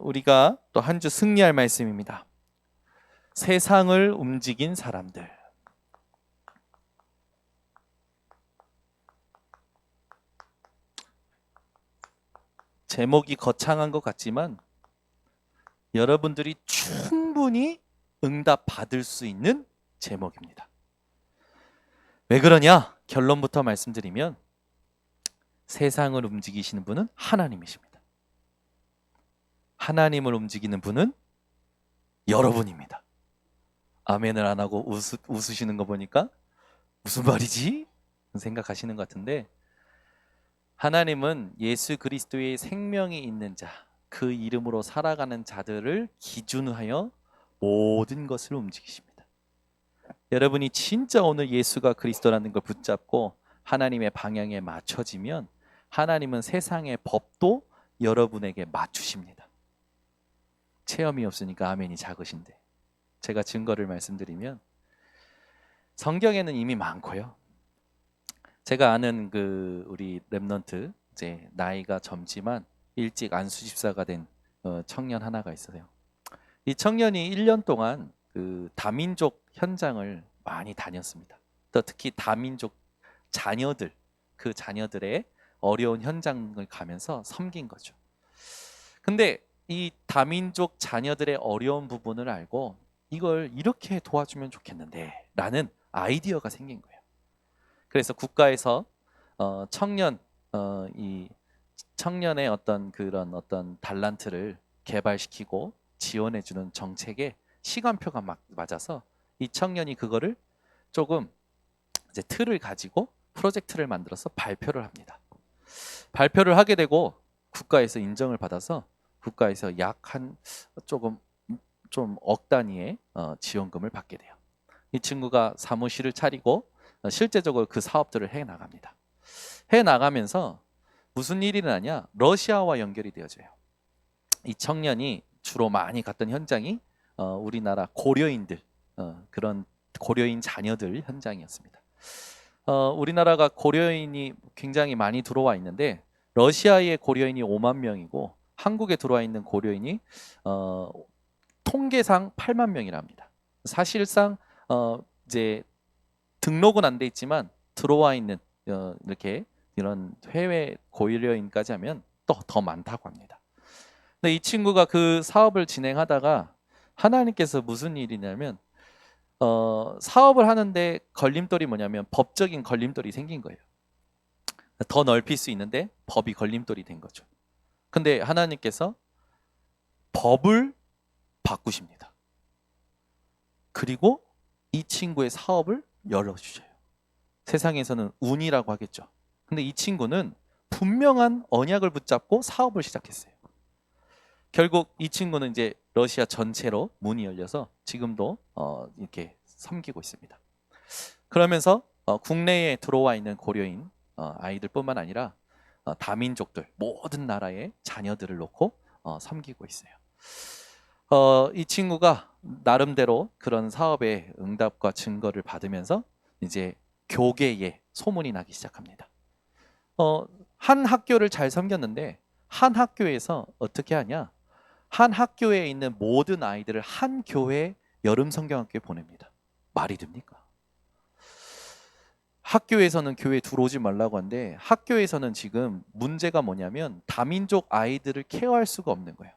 우리가 또 한 주 승리할 말씀입니다. 세상을 움직인 사람들. 제목이 거창한 것 같지만 여러분들이 충분히 응답 받을 수 있는 제목입니다. 왜 그러냐? 결론부터 말씀드리면 세상을 움직이시는 분은 하나님이십니다. 하나님을 움직이는 분은 여러분입니다. 아멘을 안 하고 웃으시는 거 보니까 무슨 말이지? 생각하시는 것 같은데, 하나님은 예수 그리스도의 생명이 있는 자, 그 이름으로 살아가는 자들을 기준하여 모든 것을 움직이십니다. 여러분이 진짜 오늘 예수가 그리스도라는 걸 붙잡고 하나님의 방향에 맞춰지면 하나님은 세상의 법도 여러분에게 맞추십니다. 체험이 없으니까 아멘이 작으신데, 제가 증거를 말씀드리면 성경에는 이미 많고요. 제가 아는 우리 랩넌트, 이제 나이가 젊지만 일찍 안수집사가 된 청년 하나가 있어요. 이 청년이 1년 동안 다민족 현장을 많이 다녔습니다. 또 특히 다민족 자녀들, 그 자녀들의 어려운 현장을 가면서 섬긴 거죠. 근데 이 다민족 자녀들의 어려운 부분을 알고 이걸 이렇게 도와주면 좋겠는데 라는 아이디어가 생긴 거예요. 그래서 국가에서 이 청년의 어떤 달란트를 개발시키고 지원해주는 정책에 시간표가 맞아서 이 청년이 그거를 조금 이제 틀을 가지고 프로젝트를 만들어서 발표를 합니다. 발표를 하게 되고 국가에서 인정을 받아서 국가에서 약 한 조금 좀 억 단위의 지원금을 받게 돼요. 이 친구가 사무실을 차리고 실제적으로 그 사업들을 해 나갑니다. 해 나가면서 무슨 일이 나냐? 러시아와 연결이 되어져요. 이 청년이 주로 많이 갔던 현장이 우리나라 고려인들, 그런 고려인 자녀들 현장이었습니다. 우리나라가 고려인이 굉장히 많이 들어와 있는데 러시아의 고려인이 5만 명이고 한국에 들어와 있는 고려인이 통계상 8만 명이랍니다. 사실상 이제 등록은 안 돼 있지만 들어와 있는 이렇게 이런 해외 고려인까지 하면 또 더 많다고 합니다. 근데 이 친구가 그 사업을 진행하다가 하나님께서 무슨 일이냐면 사업을 하는데 걸림돌이 뭐냐면 법적인 걸림돌이 생긴 거예요. 더 넓힐 수 있는데 법이 걸림돌이 된 거죠. 근데 하나님께서 법을 바꾸십니다. 그리고 이 친구의 사업을 열어주셔요. 세상에서는 운이라고 하겠죠. 근데 이 친구는 분명한 언약을 붙잡고 사업을 시작했어요. 결국 이 친구는 이제 러시아 전체로 문이 열려서 지금도 이렇게 섬기고 있습니다. 그러면서 국내에 들어와 있는 고려인 아이들뿐만 아니라 다민족들 모든 나라의 자녀들을 놓고 섬기고 있어요. 이 친구가 나름대로 그런 사업의 응답과 증거를 받으면서 이제 교계에 소문이 나기 시작합니다. 한 학교를 잘 섬겼는데 한 학교에서 어떻게 하냐? 한 학교에 있는 모든 아이들을 한 교회 여름 성경학교에 보냅니다. 말이 됩니까? 학교에서는 교회 들어오지 말라고 하는데 학교에서는 지금 문제가 뭐냐면 다민족 아이들을 케어할 수가 없는 거예요.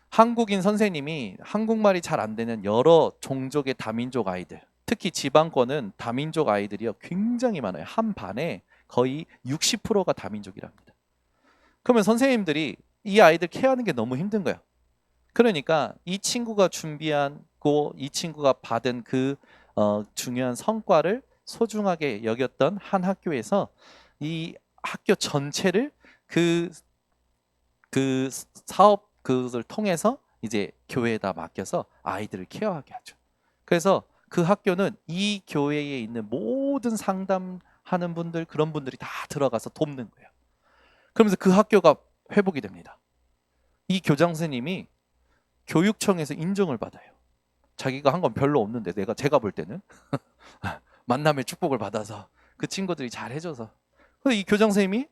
한국인 선생님이 한국말이 잘 안 되는 여러 종족의 다민족 아이들, 특히 지방권은 다민족 아이들이요 굉장히 많아요. 한 반에 거의 60%가 다민족이랍니다. 그러면 선생님들이 이 아이들 케어하는 게 너무 힘든 거예요. 그러니까 이 친구가 준비하고 이 친구가 받은 그 중요한 성과를 소중하게 여겼던 한 학교에서 이 학교 전체를 그 사업 그것을 통해서 이제 교회에다 맡겨서 아이들을 케어하게 하죠. 그래서 그 학교는 이 교회에 있는 모든 상담하는 분들, 그런 분들이 다 들어가서 돕는 거예요. 그러면서 그 학교가 회복이 됩니다. 이 교장 선생님이 교육청에서 인정을 받아요. 자기가 한 건 별로 없는데 제가 볼 때는 만남의 축복을 받아서 그 친구들이 잘 해줘서. 근데 이 교장 선생님이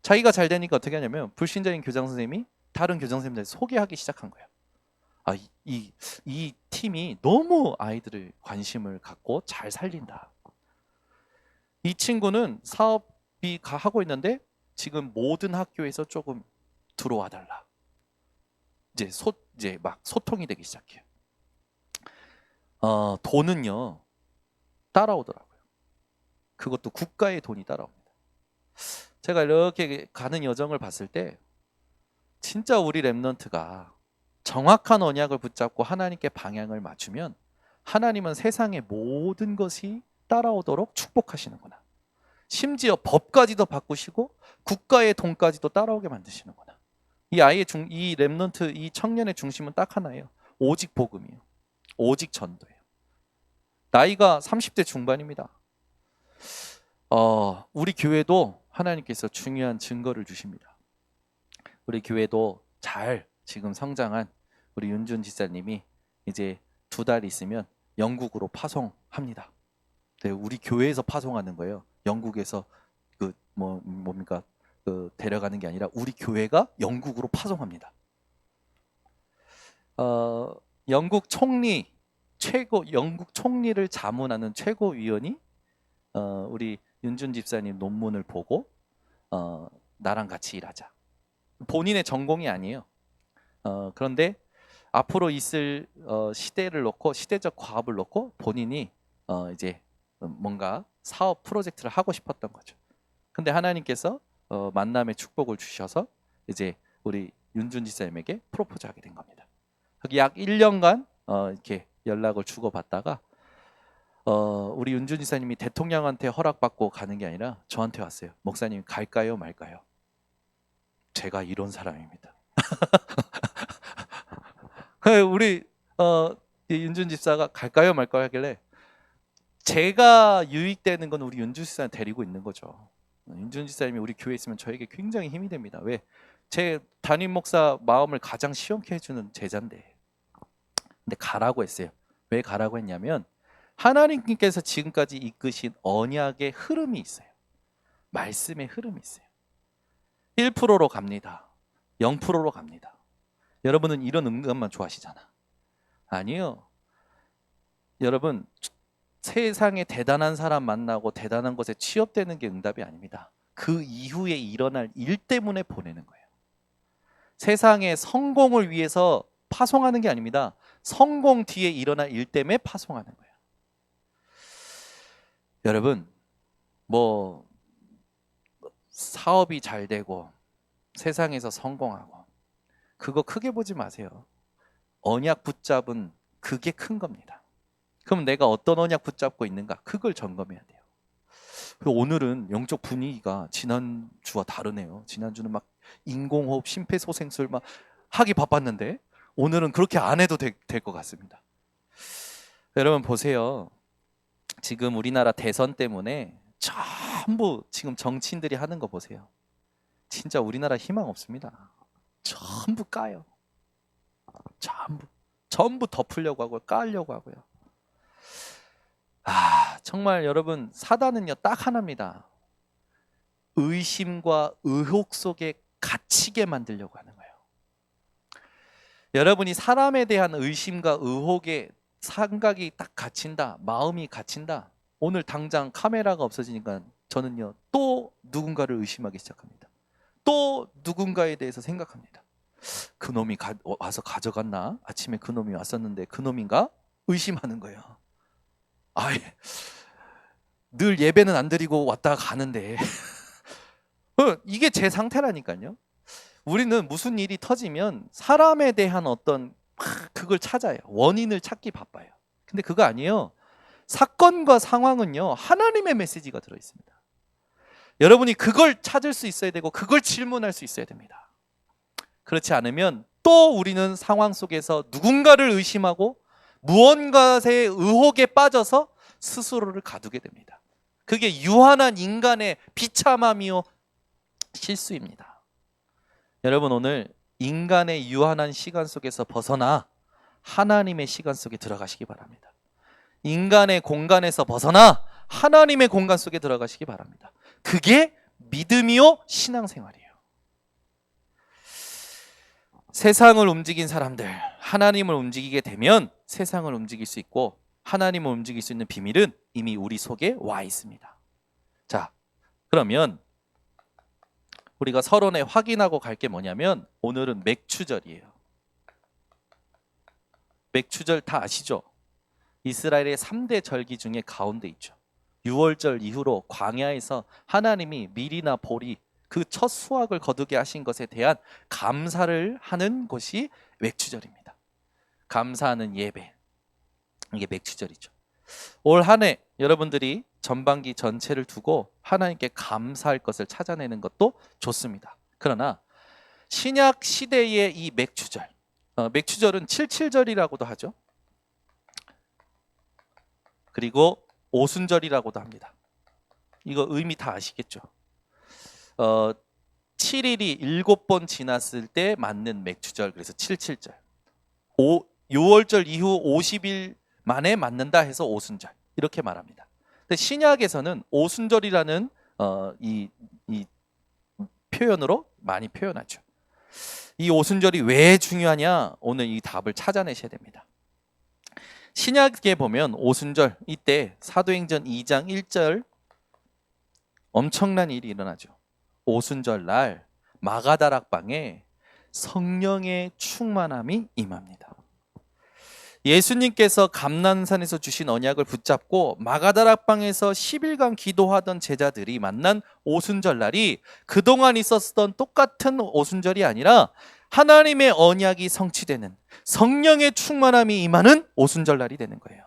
자기가 잘 되니까 어떻게 하냐면 불신자인 교장 선생님이 다른 교장선생님들 소개하기 시작한 거예요. 아, 이 팀이 너무 아이들의 관심을 갖고 잘 살린다. 이 친구는 사업이 하고 있는데 지금 모든 학교에서 조금 들어와 달라. 이제 막 소통이 되기 시작해요. 돈은요 따라오더라고요. 그것도 국가의 돈이 따라옵니다. 제가 이렇게 가는 여정을 봤을 때 진짜 우리 랩넌트가 정확한 언약을 붙잡고 하나님께 방향을 맞추면 하나님은 세상의 모든 것이 따라오도록 축복하시는구나. 심지어 법까지도 바꾸시고 국가의 돈까지도 따라오게 만드시는구나. 이 랩넌트, 이 청년의 중심은 딱 하나예요. 오직 복음이에요. 오직 전도예요. 나이가 30대 중반입니다. 우리 교회도 하나님께서 중요한 증거를 주십니다. 우리 교회도 잘 지금 성장한 우리 윤준 지사님이 이제 2달 있으면 영국으로 파송합니다. 네, 우리 교회에서 파송하는 거예요. 영국에서 뭡니까? 데려가는 게 아니라 우리 교회가 영국으로 파송합니다. 영국 총리를 자문하는 최고위원이 우리 윤준 집사님 논문을 보고 나랑 같이 일하자. 본인의 전공이 아니에요. 그런데 앞으로 있을 시대를 놓고 시대적 과업을 놓고 본인이 이제 뭔가 사업 프로젝트를 하고 싶었던 거죠. 근데 하나님께서 만남의 축복을 주셔서 이제 우리 윤준 지사님에게 프로포즈하게 된 겁니다. 약 1년간 이렇게 연락을 주고받다가 우리 윤준 지사님이 대통령한테 허락받고 가는 게 아니라 저한테 왔어요. 목사님 갈까요 말까요? 제가 이런 사람입니다. 우리 윤준 집사가 갈까요 말까요 하길래 제가 유익되는 건 우리 윤준 집사님 데리고 있는 거죠. 윤준 집사님이 우리 교회에 있으면 저에게 굉장히 힘이 됩니다. 왜? 제 담임 목사 마음을 가장 시원케 해주는 제자인데. 근데 가라고 했어요. 왜 가라고 했냐면 하나님께서 지금까지 이끄신 언약의 흐름이 있어요. 말씀의 흐름이 있어요. 1%로 갑니다. 0%로 갑니다. 여러분은 이런 응답만 좋아하시잖아. 아니요. 여러분 세상에 대단한 사람 만나고 대단한 것에 취업되는 게 응답이 아닙니다. 그 이후에 일어날 일 때문에 보내는 거예요. 세상의 성공을 위해서 파송하는 게 아닙니다. 성공 뒤에 일어날 일 때문에 파송하는 거예요. 여러분 사업이 잘 되고 세상에서 성공하고 그거 크게 보지 마세요. 언약 붙잡은 그게 큰 겁니다. 그럼 내가 어떤 언약 붙잡고 있는가? 그걸 점검해야 돼요. 오늘은 영적 분위기가 지난주와 다르네요. 지난주는 막 인공호흡, 심폐소생술 막 하기 바빴는데 오늘은 그렇게 안 해도 될 것 같습니다. 여러분 보세요. 지금 우리나라 대선 때문에 전부 지금 정치인들이 하는 거 보세요. 진짜 우리나라 희망 없습니다. 전부 까요. 전부 덮으려고 하고요. 까려고 하고요. 정말 여러분 사단은요 딱 하나입니다. 의심과 의혹 속에 갇히게 만들려고 하는 거예요. 여러분이 사람에 대한 의심과 의혹에 생각이 딱 갇힌다, 마음이 갇힌다. 오늘 당장 카메라가 없어지니까 저는요 또 누군가를 의심하기 시작합니다. 또 누군가에 대해서 생각합니다. 그 놈이 와서 가져갔나? 아침에 그 놈이 왔었는데 그 놈인가? 의심하는 거예요. 늘 예배는 안 드리고 왔다가 가는데 이게 제 상태라니까요. 우리는 무슨 일이 터지면 사람에 대한 어떤 그걸 찾아요. 원인을 찾기 바빠요. 근데 그거 아니에요. 사건과 상황은요 하나님의 메시지가 들어있습니다. 여러분이 그걸 찾을 수 있어야 되고 그걸 질문할 수 있어야 됩니다. 그렇지 않으면 또 우리는 상황 속에서 누군가를 의심하고 무언가의 의혹에 빠져서 스스로를 가두게 됩니다. 그게 유한한 인간의 비참함이요 실수입니다. 여러분 오늘 인간의 유한한 시간 속에서 벗어나 하나님의 시간 속에 들어가시기 바랍니다. 인간의 공간에서 벗어나 하나님의 공간 속에 들어가시기 바랍니다. 그게 믿음이요 신앙생활이에요. 세상을 움직인 사람들, 하나님을 움직이게 되면 세상을 움직일 수 있고 하나님을 움직일 수 있는 비밀은 이미 우리 속에 와 있습니다. 자, 그러면 우리가 서론에 확인하고 갈 게 뭐냐면 오늘은 맥추절이에요. 맥추절 다 아시죠? 이스라엘의 3대 절기 중에 가운데 있죠. 6월절 이후로 광야에서 하나님이 밀이나 보리 그 첫 수확을 거두게 하신 것에 대한 감사를 하는 것이 맥추절입니다. 감사하는 예배, 이게 맥추절이죠. 올 한 해 여러분들이 전반기 전체를 두고 하나님께 감사할 것을 찾아내는 것도 좋습니다. 그러나 신약 시대의 이 맥추절, 맥추절은 77절이라고도 하죠. 그리고 오순절이라고도 합니다. 이거 의미 다 아시겠죠? 7일이 7번 지났을 때 맞는 맥추절, 그래서 77절. 6월절 이후 50일 만에 맞는다 해서 오순절, 이렇게 말합니다. 근데 신약에서는 오순절이라는 이 표현으로 많이 표현하죠. 이 오순절이 왜 중요하냐? 오늘 이 답을 찾아내셔야 됩니다. 신약에 보면 오순절, 이때 사도행전 2장 1절 엄청난 일이 일어나죠. 오순절 날 마가다락방에 성령의 충만함이 임합니다. 예수님께서 감난산에서 주신 언약을 붙잡고 마가다락방에서 10일간 기도하던 제자들이 만난 오순절 날이 그동안 있었던 똑같은 오순절이 아니라 하나님의 언약이 성취되는, 성령의 충만함이 임하는 오순절 날이 되는 거예요.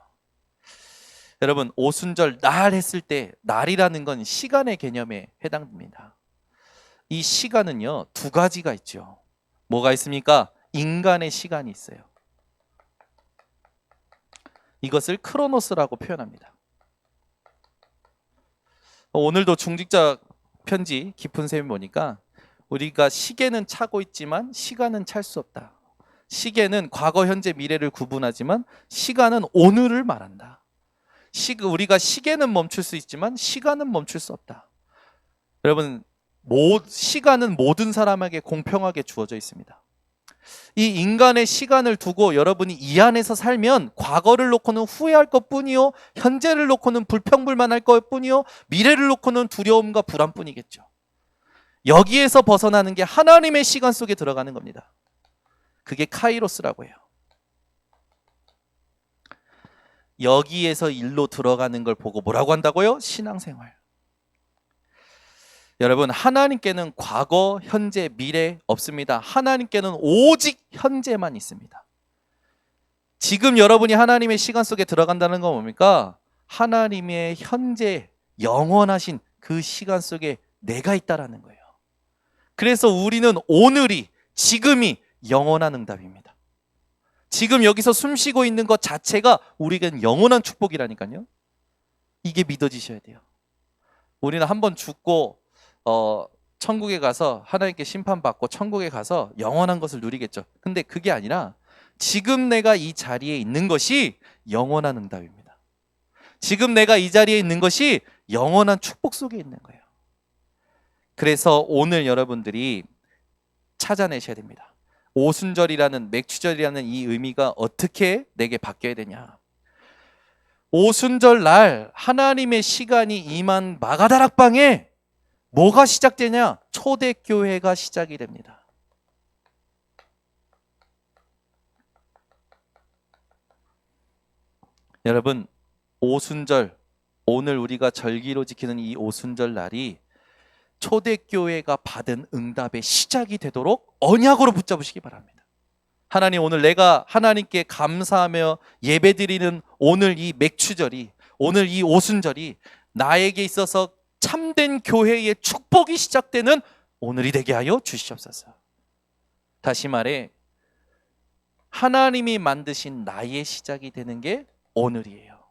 여러분, 오순절 날 했을 때 날이라는 건 시간의 개념에 해당됩니다. 이 시간은요, 두 가지가 있죠. 뭐가 있습니까? 인간의 시간이 있어요. 이것을 크로노스라고 표현합니다. 오늘도 중직자 편지 깊은 셈이 뭐니까 우리가 시계는 차고 있지만 시간은 찰 수 없다. 시계는 과거, 현재, 미래를 구분하지만 시간은 오늘을 말한다. 우리가 시계는 멈출 수 있지만 시간은 멈출 수 없다. 여러분, 시간은 모든 사람에게 공평하게 주어져 있습니다. 이 인간의 시간을 두고 여러분이 이 안에서 살면 과거를 놓고는 후회할 것뿐이요, 현재를 놓고는 불평불만할 것뿐이요, 미래를 놓고는 두려움과 불안뿐이겠죠. 여기에서 벗어나는 게 하나님의 시간 속에 들어가는 겁니다. 그게 카이로스라고 해요. 여기에서 일로 들어가는 걸 보고 뭐라고 한다고요? 신앙생활. 여러분, 하나님께는 과거, 현재, 미래 없습니다. 하나님께는 오직 현재만 있습니다. 지금 여러분이 하나님의 시간 속에 들어간다는 건 뭡니까? 하나님의 현재 영원하신 그 시간 속에 내가 있다라는 거예요. 그래서 우리는 오늘이, 지금이 영원한 응답입니다. 지금 여기서 숨 쉬고 있는 것 자체가 우리에겐 영원한 축복이라니까요. 이게 믿어지셔야 돼요. 우리는 한번 죽고 천국에 가서 하나님께 심판받고 천국에 가서 영원한 것을 누리겠죠. 근데 그게 아니라 지금 내가 이 자리에 있는 것이 영원한 응답입니다. 지금 내가 이 자리에 있는 것이 영원한 축복 속에 있는 거예요. 그래서 오늘 여러분들이 찾아내셔야 됩니다. 오순절이라는, 맥추절이라는 이 의미가 어떻게 내게 바뀌어야 되냐. 오순절 날 하나님의 시간이 임한 마가다락방에 뭐가 시작되냐? 초대교회가 시작이 됩니다. 여러분, 오순절, 오늘 우리가 절기로 지키는 이 오순절 날이 초대교회가 받은 응답의 시작이 되도록 언약으로 붙잡으시기 바랍니다. 하나님, 오늘 내가 하나님께 감사하며 예배드리는 오늘 이 맥추절이, 오늘 이 오순절이 나에게 있어서 참된 교회의 축복이 시작되는 오늘이 되게 하여 주시옵소서. 다시 말해, 하나님이 만드신 나의 시작이 되는 게 오늘이에요.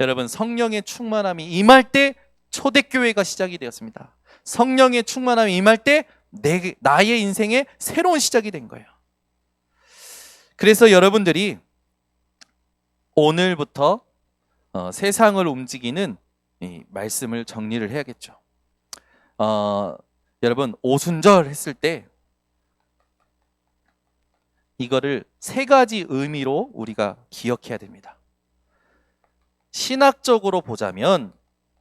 여러분, 성령의 충만함이 임할 때 초대교회가 시작이 되었습니다. 성령의 충만함이 임할 때 나의 인생의 새로운 시작이 된 거예요. 그래서 여러분들이 오늘부터 세상을 움직이는 이 말씀을 정리를 해야겠죠. 여러분, 오순절 했을 때 이거를 세 가지 의미로 우리가 기억해야 됩니다. 신학적으로 보자면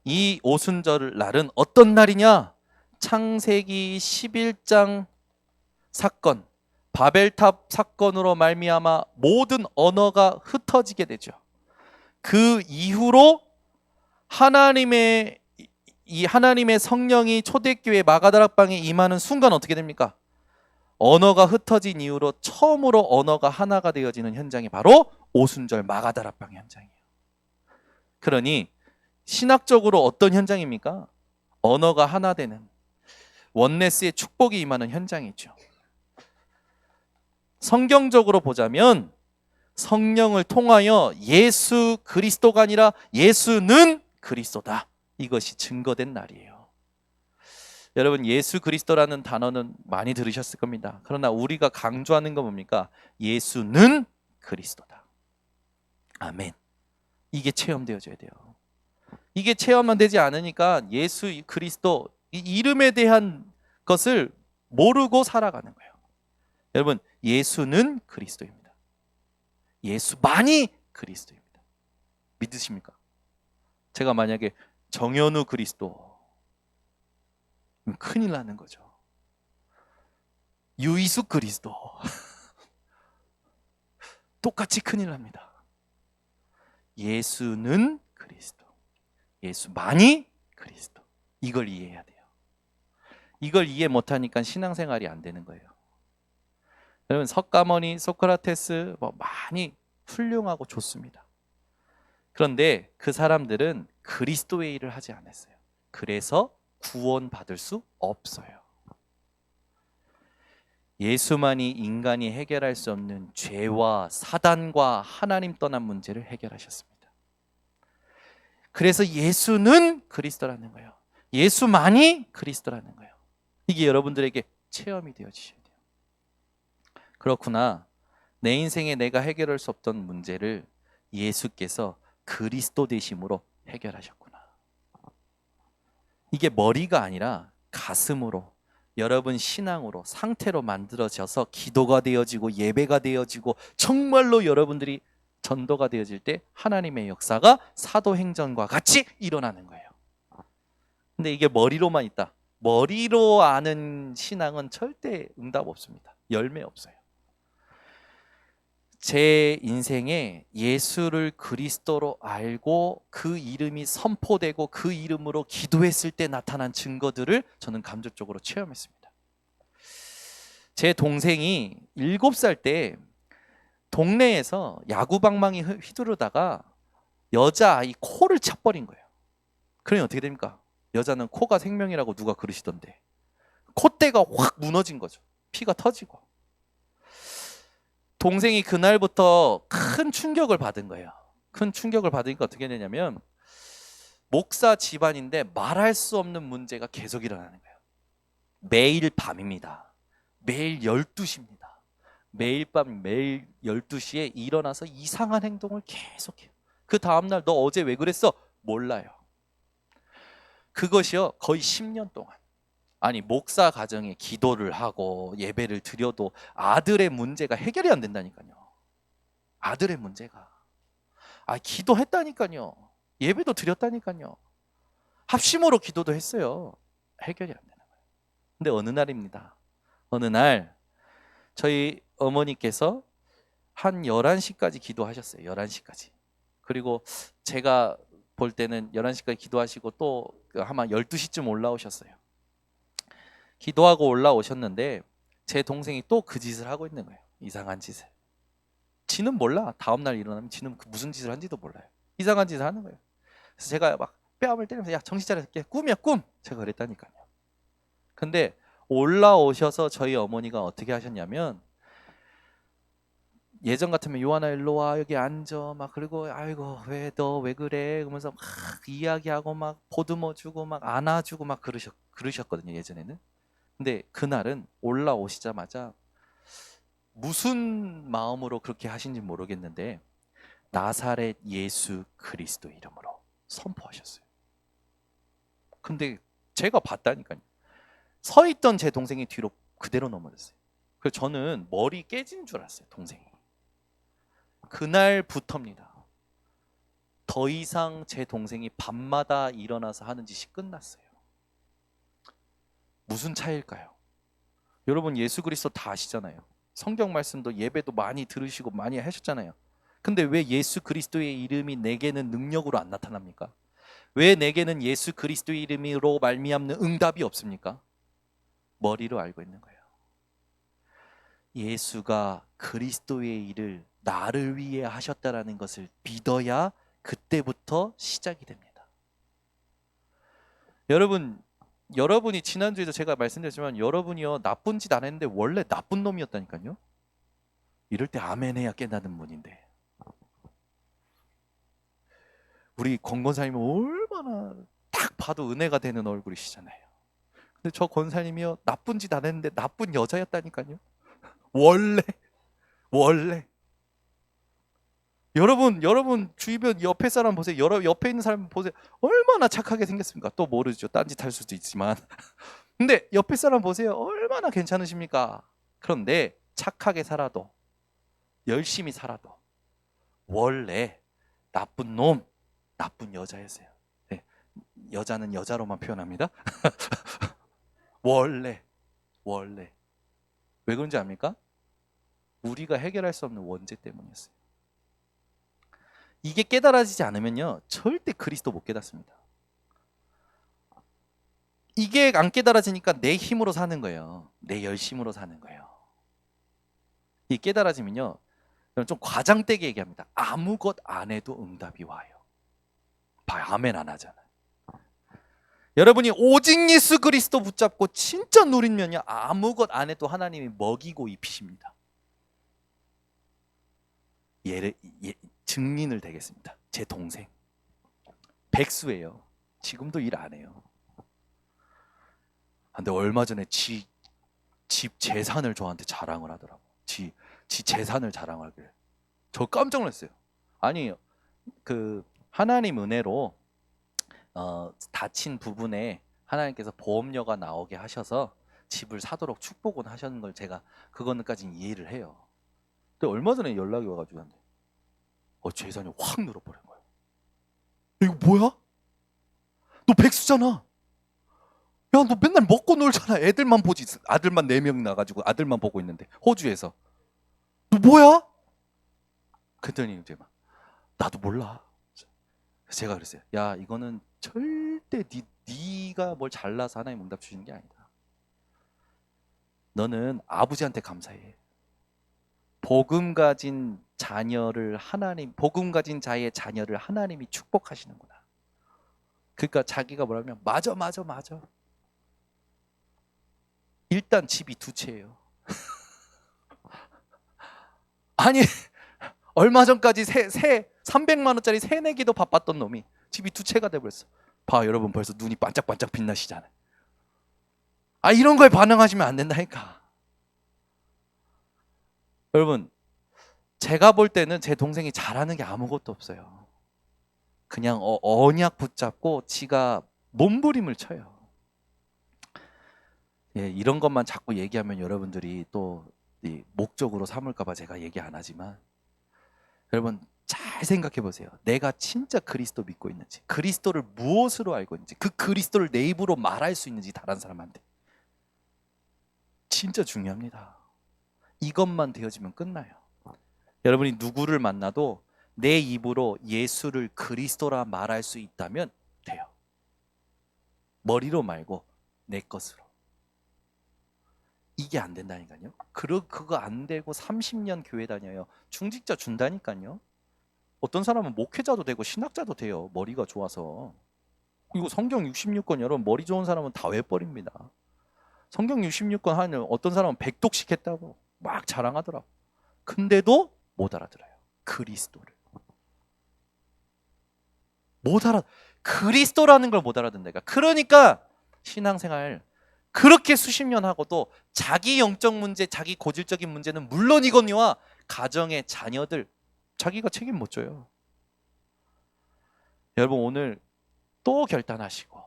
이 오순절 날은 어떤 날이냐? 창세기 11장 사건, 바벨탑 사건으로 말미암아 모든 언어가 흩어지게 되죠. 그 이후로 하나님의 성령이 초대교회 마가다락방에 임하는 순간 어떻게 됩니까? 언어가 흩어진 이후로 처음으로 언어가 하나가 되어지는 현장이 바로 오순절 마가다락방 현장이에요. 그러니 신학적으로 어떤 현장입니까? 언어가 하나 되는 원네스의 축복이 임하는 현장이죠. 성경적으로 보자면 성령을 통하여 예수 그리스도가 아니라 예수는 그리스도다. 이것이 증거된 날이에요. 여러분, 예수 그리스도라는 단어는 많이 들으셨을 겁니다. 그러나 우리가 강조하는 건 뭡니까? 예수는 그리스도다. 아멘. 이게 체험되어져야 돼요. 이게 체험만 되지 않으니까 예수 그리스도 이 이름에 대한 것을 모르고 살아가는 거예요. 여러분, 예수는 그리스도입니다. 예수만이 그리스도입니다. 믿으십니까? 제가 만약에 정현우 그리스도, 큰일 나는 거죠. 유이숙 그리스도, 똑같이 큰일 납니다. 예수는 그리스도, 예수만이 그리스도. 이걸 이해해야 돼요. 이걸 이해 못하니까 신앙생활이 안 되는 거예요. 여러분, 석가모니, 소크라테스 많이 훌륭하고 좋습니다. 그런데 그 사람들은 그리스도의 일을 하지 않았어요. 그래서 구원받을 수 없어요. 예수만이 인간이 해결할 수 없는 죄와 사단과 하나님 떠난 문제를 해결하셨습니다. 그래서 예수는 그리스도라는 거예요. 예수만이 그리스도라는 거예요. 이게 여러분들에게 체험이 되어지셔야 돼요. 그렇구나. 내 인생에 내가 해결할 수 없던 문제를 예수께서 그리스도 되심으로 해결하셨구나. 이게 머리가 아니라 가슴으로, 여러분 신앙으로, 상태로 만들어져서 기도가 되어지고 예배가 되어지고 정말로 여러분들이 전도가 되어질 때 하나님의 역사가 사도행전과 같이 일어나는 거예요. 근데 이게 머리로만 있다. 머리로 아는 신앙은 절대 응답 없습니다. 열매 없어요. 제 인생에 예수를 그리스도로 알고 그 이름이 선포되고 그 이름으로 기도했을 때 나타난 증거들을 저는 간접적으로 체험했습니다. 제 동생이 7살 때 동네에서 야구방망이 휘두르다가 여자아이 코를 쳐버린 거예요. 그러니 어떻게 됩니까? 여자는 코가 생명이라고 누가 그러시던데 콧대가 확 무너진 거죠. 피가 터지고. 동생이 그날부터 큰 충격을 받은 거예요. 큰 충격을 받으니까 어떻게 되냐면 목사 집안인데 말할 수 없는 문제가 계속 일어나는 거예요. 매일 밤입니다. 매일 12시입니다. 매일 밤 매일 12시에 일어나서 이상한 행동을 계속해요. 그 다음날 너 어제 왜 그랬어? 몰라요. 그것이요 거의 10년 동안. 아니 목사 가정에 기도를 하고 예배를 드려도 아들의 문제가 해결이 안 된다니까요. 아들의 문제가. 기도했다니까요. 예배도 드렸다니까요. 합심으로 기도도 했어요. 해결이 안 되는 거예요. 근데 어느 날입니다. 어느 날 저희 어머니께서 한 11시까지 기도하셨어요. 11시까지. 그리고 제가 볼 때는 11시까지 기도하시고 또 아마 12시쯤 올라오셨어요. 기도하고 올라오셨는데 제 동생이 또 그 짓을 하고 있는 거예요. 이상한 짓을. 지는 몰라. 다음날 일어나면 지는 무슨 짓을 한지도 몰라요. 이상한 짓을 하는 거예요. 그래서 제가 막 뺨을 때리면서 야 정신 차려. 꿈이야 꿈. 제가 그랬다니까요. 근데 올라오셔서 저희 어머니가 어떻게 하셨냐면 예전 같으면 요한아 일로 와 여기 앉아 막 그리고 아이고 왜 너 왜 그래 그러면서 막 이야기하고 막 보듬어 주고 막 안아주고 막 그러셨거든요 예전에는. 근데 그날은 올라오시자마자 무슨 마음으로 그렇게 하신지 모르겠는데 나사렛 예수 그리스도 이름으로 선포하셨어요. 근데 제가 봤다니까요. 서 있던 제 동생이 뒤로 그대로 넘어졌어요. 그래서 저는 머리 깨진 줄 알았어요, 동생이. 그날부터입니다. 더 이상 제 동생이 밤마다 일어나서 하는 짓이 끝났어요. 무슨 차이일까요? 여러분 예수 그리스도 다 아시잖아요. 성경 말씀도 예배도 많이 들으시고 많이 하셨잖아요. 근데 왜 예수 그리스도의 이름이 내게는 능력으로 안 나타납니까? 왜 내게는 예수 그리스도의 이름으로 말미암는 응답이 없습니까? 머리로 알고 있는 거예요. 예수가 그리스도의 일을 나를 위해 하셨다라는 것을 믿어야 그때부터 시작이 됩니다. 여러분이 지난주에도 제가 말씀드렸지만 여러분이요 나쁜 짓 안 했는데 원래 나쁜 놈이었다니까요. 이럴 때 아멘 해야 깨닫는 분인데 우리 권권사님은 얼마나 딱 봐도 은혜가 되는 얼굴이시잖아요. 근데 저 권사님이요 나쁜 짓 안 했는데 나쁜 여자였다니까요. 원래 여러분 주변 옆에 사람 보세요. 옆에 있는 사람 보세요. 얼마나 착하게 생겼습니까? 또 모르죠. 딴짓 할 수도 있지만. 근데 옆에 사람 보세요. 얼마나 괜찮으십니까? 그런데 착하게 살아도 열심히 살아도 원래 나쁜 놈, 나쁜 여자였어요. 네, 여자는 여자로만 표현합니다. 원래 왜 그런지 압니까? 우리가 해결할 수 없는 원죄 때문이었어요. 이게 깨달아지지 않으면요 절대 그리스도 못 깨닫습니다. 이게 안 깨달아지니까 내 힘으로 사는 거예요. 내 열심으로 사는 거예요. 이 깨달아지면요 좀 과장되게 얘기합니다. 아무것 안 해도 응답이 와요. 봐요, 아멘 안 하잖아요. 여러분이 오직 예수 그리스도 붙잡고 진짜 누리면요 아무것 안 해도 하나님이 먹이고 입히십니다. 증인을 대겠습니다. 제 동생 백수예요. 지금도 일 안 해요. 근데 얼마 전에 집 재산을 저한테 자랑을 하더라고. 지 재산을 자랑하길래 저 깜짝 놀랐어요. 아니 그 하나님 은혜로 다친 부분에 하나님께서 보험료가 나오게 하셔서 집을 사도록 축복은 하셨는 걸 제가 그거는까지는 이해를 해요. 근데 얼마 전에 연락이 와가지고 재산이 확 늘어버린 거예요. 이거 뭐야? 너 백수잖아. 야, 너 맨날 먹고 놀잖아. 애들만 보지. 아들만 4명 나가지고 아들만 보고 있는데 호주에서. 너 뭐야? 그랬더니 이제 막 나도 몰라. 제가 그랬어요. 야, 이거는 절대 네가 뭘 잘나서 하나님 응답 주시는 게 아니다. 너는 아버지한테 감사해. 복음 가진 복음 가진 자의 자녀를 하나님이 축복하시는구나. 그러니까 자기가 뭐라면 맞아. 일단 집이 2채예요. 아니 얼마 전까지 300만 원짜리 새내기도 바빴던 놈이 집이 2채가 돼버렸어. 봐 여러분 벌써 눈이 반짝반짝 빛나시잖아요. 이런 거에 반응하시면 안 된다니까. 여러분 제가 볼 때는 제 동생이 잘하는 게 아무것도 없어요. 그냥 언약 붙잡고 지가 몸부림을 쳐요. 예, 이런 것만 자꾸 얘기하면 여러분들이 또 목적으로 삼을까 봐 제가 얘기 안 하지만 여러분 잘 생각해 보세요. 내가 진짜 그리스도 믿고 있는지, 그리스도를 무엇으로 알고 있는지, 그 그리스도를 내 입으로 말할 수 있는지 다른 사람한테 진짜 중요합니다. 이것만 되어지면 끝나요. 여러분이 누구를 만나도 내 입으로 예수를 그리스도라 말할 수 있다면 돼요. 머리로 말고 내 것으로. 이게 안 된다니까요. 그거 안 되고 30년 교회 다녀요. 중직자 준다니까요. 어떤 사람은 목회자도 되고 신학자도 돼요. 머리가 좋아서. 이거 성경 66권 여러분 머리 좋은 사람은 다 외버립니다. 성경 66권 하는 어떤 사람은 100독씩 했다고 막 자랑하더라고. 근데도 못 알아들어요. 그리스도를. 그리스도라는 걸 못 알아듣는다. 그러니까 신앙생활 그렇게 수십 년 하고도 자기 영적 문제, 자기 고질적인 문제는 물론이거니와 가정의 자녀들 자기가 책임 못 져요. 여러분 오늘 또 결단하시고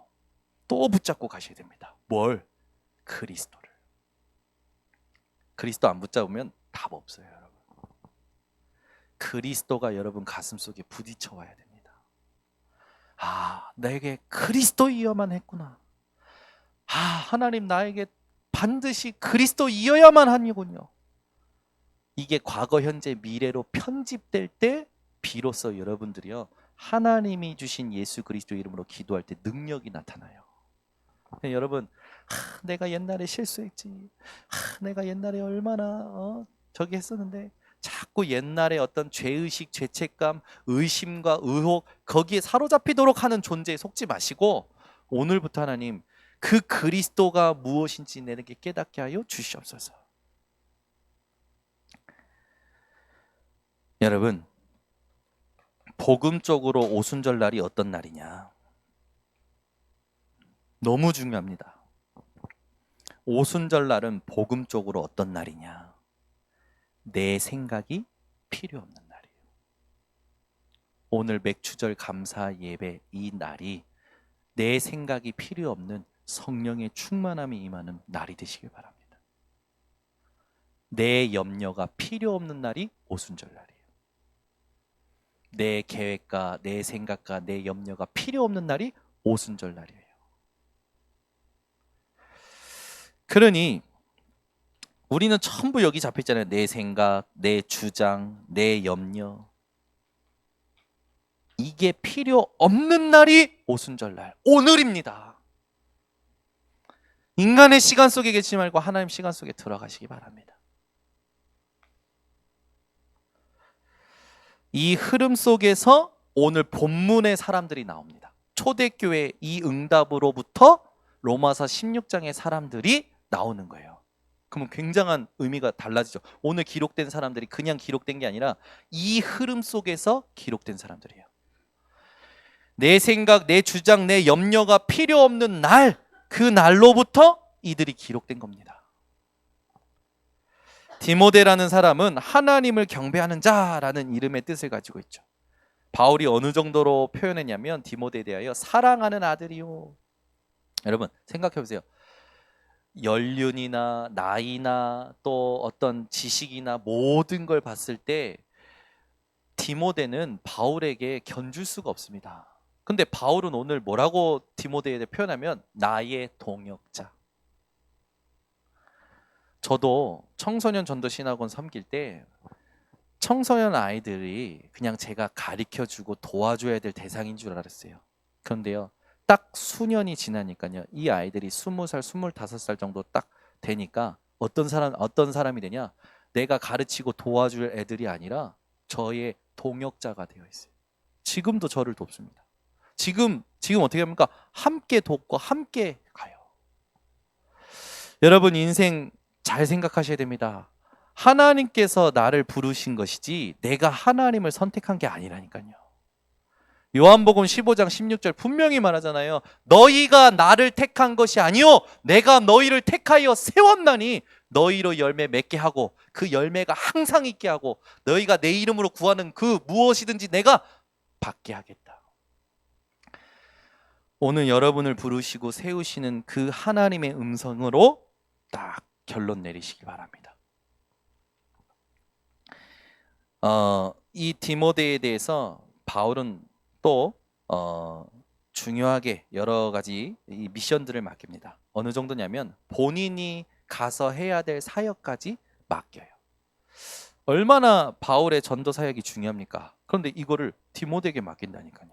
또 붙잡고 가셔야 됩니다. 뭘? 그리스도를. 그리스도 안 붙잡으면 답 없어요, 여러분. 그리스도가 여러분 가슴속에 부딪혀 와야 됩니다. 아, 내게 그리스도이어야만 했구나. 아, 하나님 나에게 반드시 그리스도이어야만 하는군요. 이게 과거, 현재, 미래로 편집될 때 비로소 여러분들이요, 하나님이 주신 예수 그리스도 이름으로 기도할 때 능력이 나타나요. 여러분, 내가 옛날에 실수했지. 내가 옛날에 얼마나 저기 했었는데, 자꾸 옛날에 어떤 죄의식, 죄책감, 의심과 의혹 거기에 사로잡히도록 하는 존재에 속지 마시고, 오늘부터 하나님 그 그리스도가 무엇인지 내게 깨닫게 하여 주시옵소서. 여러분, 복음적으로 오순절 날이 어떤 날이냐? 너무 중요합니다. 오순절 날은 복음적으로 어떤 날이냐? 내 생각이 필요 없는 날이에요. 오늘 맥주절 감사 예배 이 날이 내 생각이 필요 없는 성령의 충만함이 임하는 날이 되시길 바랍니다. 내 염려가 필요 없는 날이 오순절 날이에요. 내 계획과 내 생각과 내 염려가 필요 없는 날이 오순절 날이에요. 그러니 우리는 전부 여기 잡혀 있잖아요. 내 생각, 내 주장, 내 염려. 이게 필요 없는 날이 오순절날, 오늘입니다. 인간의 시간 속에 계시지 말고 하나님 시간 속에 들어가시기 바랍니다. 이 흐름 속에서 오늘 본문의 사람들이 나옵니다. 초대교회 이 응답으로부터 로마서 16장의 사람들이 나오는 거예요. 그러면 굉장한 의미가 달라지죠. 오늘 기록된 사람들이 그냥 기록된 게 아니라 이 흐름 속에서 기록된 사람들이에요. 내 생각, 내 주장, 내 염려가 필요 없는 날, 그 날로부터 이들이 기록된 겁니다. 디모데라는 사람은 하나님을 경배하는 자라는 이름의 뜻을 가지고 있죠. 바울이 어느 정도로 표현했냐면 디모데에 대하여 사랑하는 아들이요. 여러분 생각해 보세요. 연륜이나 나이나 또 어떤 지식이나 모든 걸 봤을 때 디모데는 바울에게 견줄 수가 없습니다. 근데 바울은 오늘 뭐라고 디모데에 표현하면 나의 동역자. 저도 청소년 전도신학원 섬길 때 청소년 아이들이 그냥 제가 가르쳐주고 도와줘야 될 대상인 줄 알았어요. 그런데요, 딱 수년이 지나니까요, 이 아이들이 20살, 25살 정도 딱 되니까 어떤 사람이 되냐? 내가 가르치고 도와줄 애들이 아니라 저의 동역자가 되어 있어요. 지금도 저를 돕습니다. 지금 어떻게 합니까? 함께 돕고 함께 가요. 여러분 인생 잘 생각하셔야 됩니다. 하나님께서 나를 부르신 것이지 내가 하나님을 선택한 게 아니라니까요. 요한복음 15장 16절 분명히 말하잖아요. 너희가 나를 택한 것이 아니요 내가 너희를 택하여 세웠나니 너희로 열매 맺게 하고 그 열매가 항상 있게 하고 너희가 내 이름으로 구하는 그 무엇이든지 내가 받게 하겠다. 오늘 여러분을 부르시고 세우시는 그 하나님의 음성으로 딱 결론 내리시기 바랍니다. 이 디모데에 대해서 바울은 또 중요하게 여러 가지 이 미션들을 맡깁니다. 어느 정도냐면 본인이 가서 해야 될 사역까지 맡겨요. 얼마나 바울의 전도 사역이 중요합니까? 그런데 이거를 디모데에게 맡긴다니까요.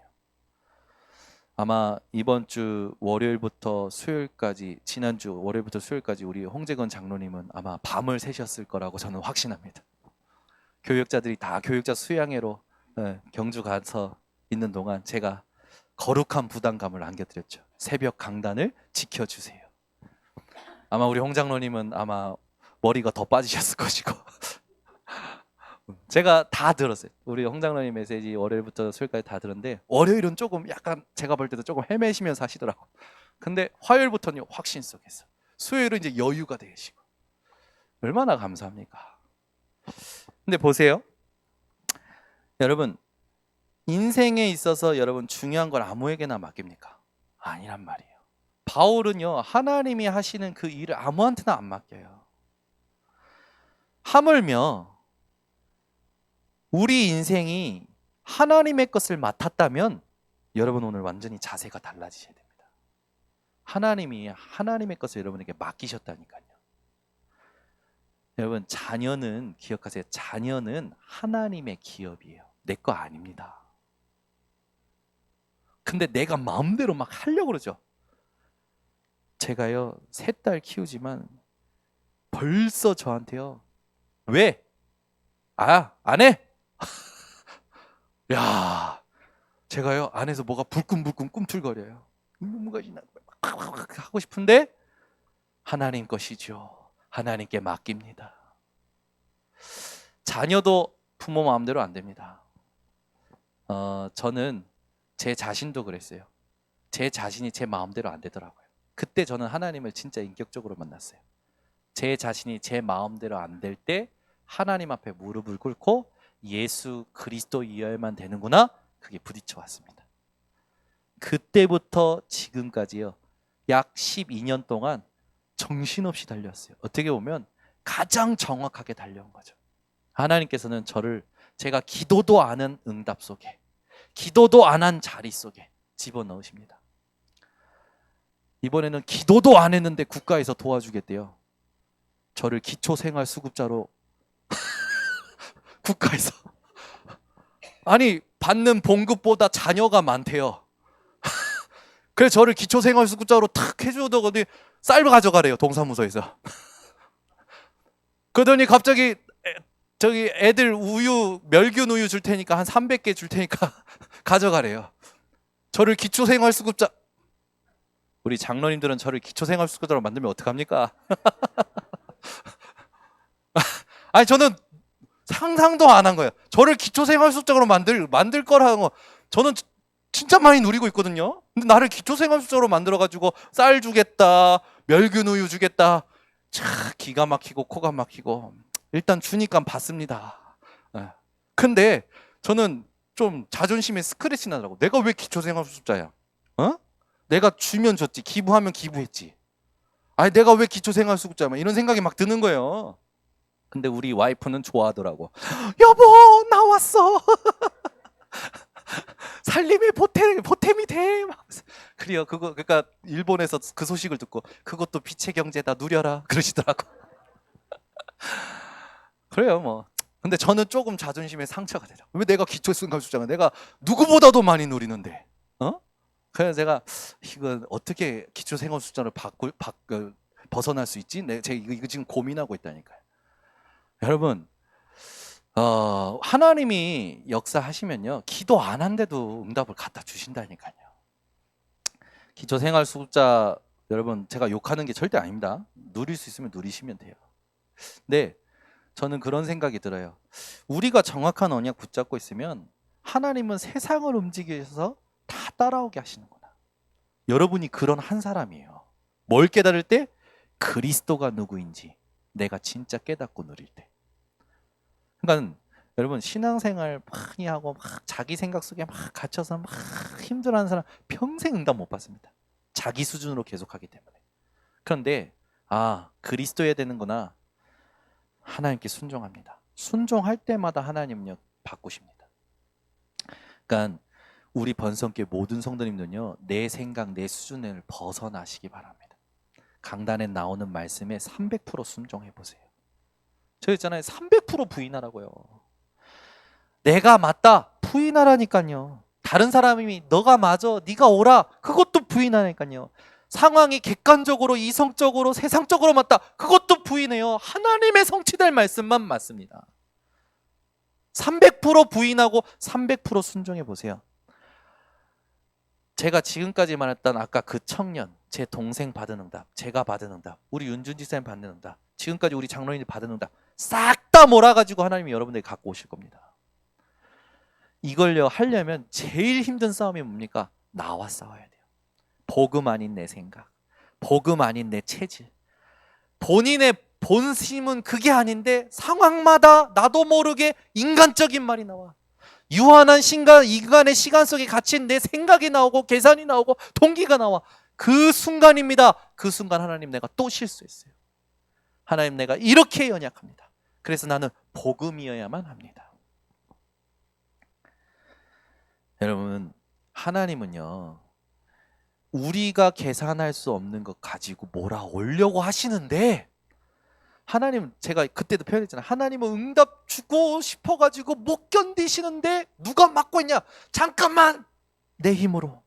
아마 이번 주 월요일부터 수요일까지, 지난주 월요일부터 수요일까지 우리 홍재건 장로님은 아마 밤을 새셨을 거라고 저는 확신합니다. 교역자들이 다 교역자 수양회로 경주 가서 있는 동안 제가 거룩한 부담감을 안겨드렸죠. 새벽 강단을 지켜주세요. 아마 우리 홍 장로님은 아마 머리가 더 빠지셨을 것이고 제가 다 들었어요. 우리 홍 장로님 메시지 월요일부터 수요일까지 다 들었는데 월요일은 조금 약간 제가 볼 때도 조금 헤매시면서 하시더라고. 근데 화요일부터는 확신 속에서, 수요일은 이제 여유가 되시고 얼마나 감사합니까? 근데 보세요. 여러분 인생에 있어서 여러분 중요한 걸 아무에게나 맡깁니까? 아니란 말이에요. 바울은요 하나님이 하시는 그 일을 아무한테나 안 맡겨요. 하물며 우리 인생이 하나님의 것을 맡았다면 여러분 오늘 완전히 자세가 달라지셔야 됩니다. 하나님이 하나님의 것을 여러분에게 맡기셨다니까요. 여러분 자녀는 기억하세요. 자녀는 하나님의 기업이에요. 내 거 아닙니다. 근데 내가 마음대로 막 하려고 그러죠. 제가요 3딸 키우지만 벌써 저한테요. 왜? 안 해? 야, 제가요 안에서 뭐가 불끈불끈 꿈틀거려요. 뭐가 하고 싶은데 하나님 것이죠. 하나님께 맡깁니다. 자녀도 부모 마음대로 안 됩니다. 저는 제 자신도 그랬어요. 제 자신이 제 마음대로 안 되더라고요. 그때 저는 하나님을 진짜 인격적으로 만났어요. 제 자신이 제 마음대로 안 될 때 하나님 앞에 무릎을 꿇고 예수 그리스도 이해만 되는구나, 그게 부딪혀 왔습니다. 그때부터 지금까지요 약 12년 동안 정신없이 달렸어요. 어떻게 보면 가장 정확하게 달려온 거죠. 하나님께서는 저를 제가 기도도 안 한 응답 속에, 기도도 안 한 자리 속에 집어넣으십니다. 이번에는 기도도 안 했는데 국가에서 도와주겠대요. 저를 기초생활수급자로 국가에서 아니 받는 봉급보다 자녀가 많대요. 그래서 저를 기초생활수급자로 탁 해주더니 쌀 가져가래요, 동사무소에서. 그러더니 갑자기 저기 애들 우유, 멸균 우유 줄 테니까 한 300개 줄 테니까 가져가래요. 저를 기초생활수급자, 우리 장로님들은 저를 기초생활수급자로 만들면 어떡합니까? 아니 저는 상상도 안 한 거예요. 저를 기초생활수급자로 만들 거라는 거 저는 진짜 많이 누리고 있거든요. 근데 나를 기초생활수급자로 만들어가지고 쌀 주겠다, 멸균 우유 주겠다, 참 기가 막히고 코가 막히고. 일단 주니까 받습니다. 근데 저는 좀 자존심에 스크래치 나더라고. 내가 왜 기초생활수급자야? 내가 주면 줬지, 기부하면 기부했지. 아니 내가 왜 기초생활수급자야? 이런 생각이 막 드는 거예요. 근데 우리 와이프는 좋아하더라고. 여보 나왔어. 살림의 보탬이 돼. 그래요. 그러니까 일본에서 그 소식을 듣고 그것도 빛의 경제다, 누려라 그러시더라고. 그래요 뭐. 근데 저는 조금 자존심에 상처가 되죠. 왜 내가 기초생활수급자가, 내가 누구보다도 많이 누리는데. 그래서 제가 이거 어떻게 기초생활수급자를 벗어날 수 있지? 제가 이거 지금 고민하고 있다니까요. 여러분 하나님이 역사하시면요 기도 안 한데도 응답을 갖다 주신다니까요. 기초생활수급자 여러분, 제가 욕하는 게 절대 아닙니다. 누릴 수 있으면 누리시면 돼요. 근데 저는 그런 생각이 들어요. 우리가 정확한 언약 붙잡고 있으면 하나님은 세상을 움직이셔서 다 따라오게 하시는구나. 여러분이 그런 한 사람이에요. 뭘 깨달을 때? 그리스도가 누구인지 내가 진짜 깨닫고 누릴 때. 그러니까 여러분 신앙생활 많이 하고 막 자기 생각 속에 막 갇혀서 막 힘들어하는 사람 평생 응답 못 받습니다. 자기 수준으로 계속하기 때문에. 그런데 그리스도여야 되는구나. 하나님께 순종합니다. 순종할 때마다 하나님은요 바꾸십니다. 그러니까 우리 번성교회 모든 성도님들은요 내 생각, 내 수준을 벗어나시기 바랍니다. 강단에 나오는 말씀에 300% 순종해 보세요. 저 있잖아요 300% 부인하라고요. 내가 맞다 부인하라니까요. 다른 사람이 너가 맞아, 네가 옳아, 그것도 부인하니까요. 상황이 객관적으로, 이성적으로, 세상적으로 맞다, 그것도 부인해요. 하나님의 성취될 말씀만 맞습니다. 300% 부인하고 300% 순종해 보세요. 제가 지금까지 말했던 아까 그 청년, 제 동생 받은 응답, 제가 받은 응답, 우리 윤준 지사님 받는 응답, 지금까지 우리 장로님이 받은 응답 싹 다 몰아가지고 하나님이 여러분들에게 갖고 오실 겁니다. 이걸요 하려면 제일 힘든 싸움이 뭡니까? 나와 싸워야 돼요. 복음 아닌 내 생각, 복음 아닌 내 체질, 본인의 본심은 그게 아닌데 상황마다 나도 모르게 인간적인 말이 나와. 유한한 인간의 시간 속에 갇힌 내 생각이 나오고 계산이 나오고 동기가 나와. 그 순간입니다. 그 순간 하나님 내가 또 실수했어요. 하나님 내가 이렇게 연약합니다. 그래서 나는 복음이어야만 합니다. 여러분, 하나님은요, 우리가 계산할 수 없는 것 가지고 몰아오려고 하시는데, 하나님, 제가 그때도 표현했잖아요. 하나님은 응답 주고 싶어가지고 못 견디시는데 누가 막고 있냐? 잠깐만, 내 힘으로,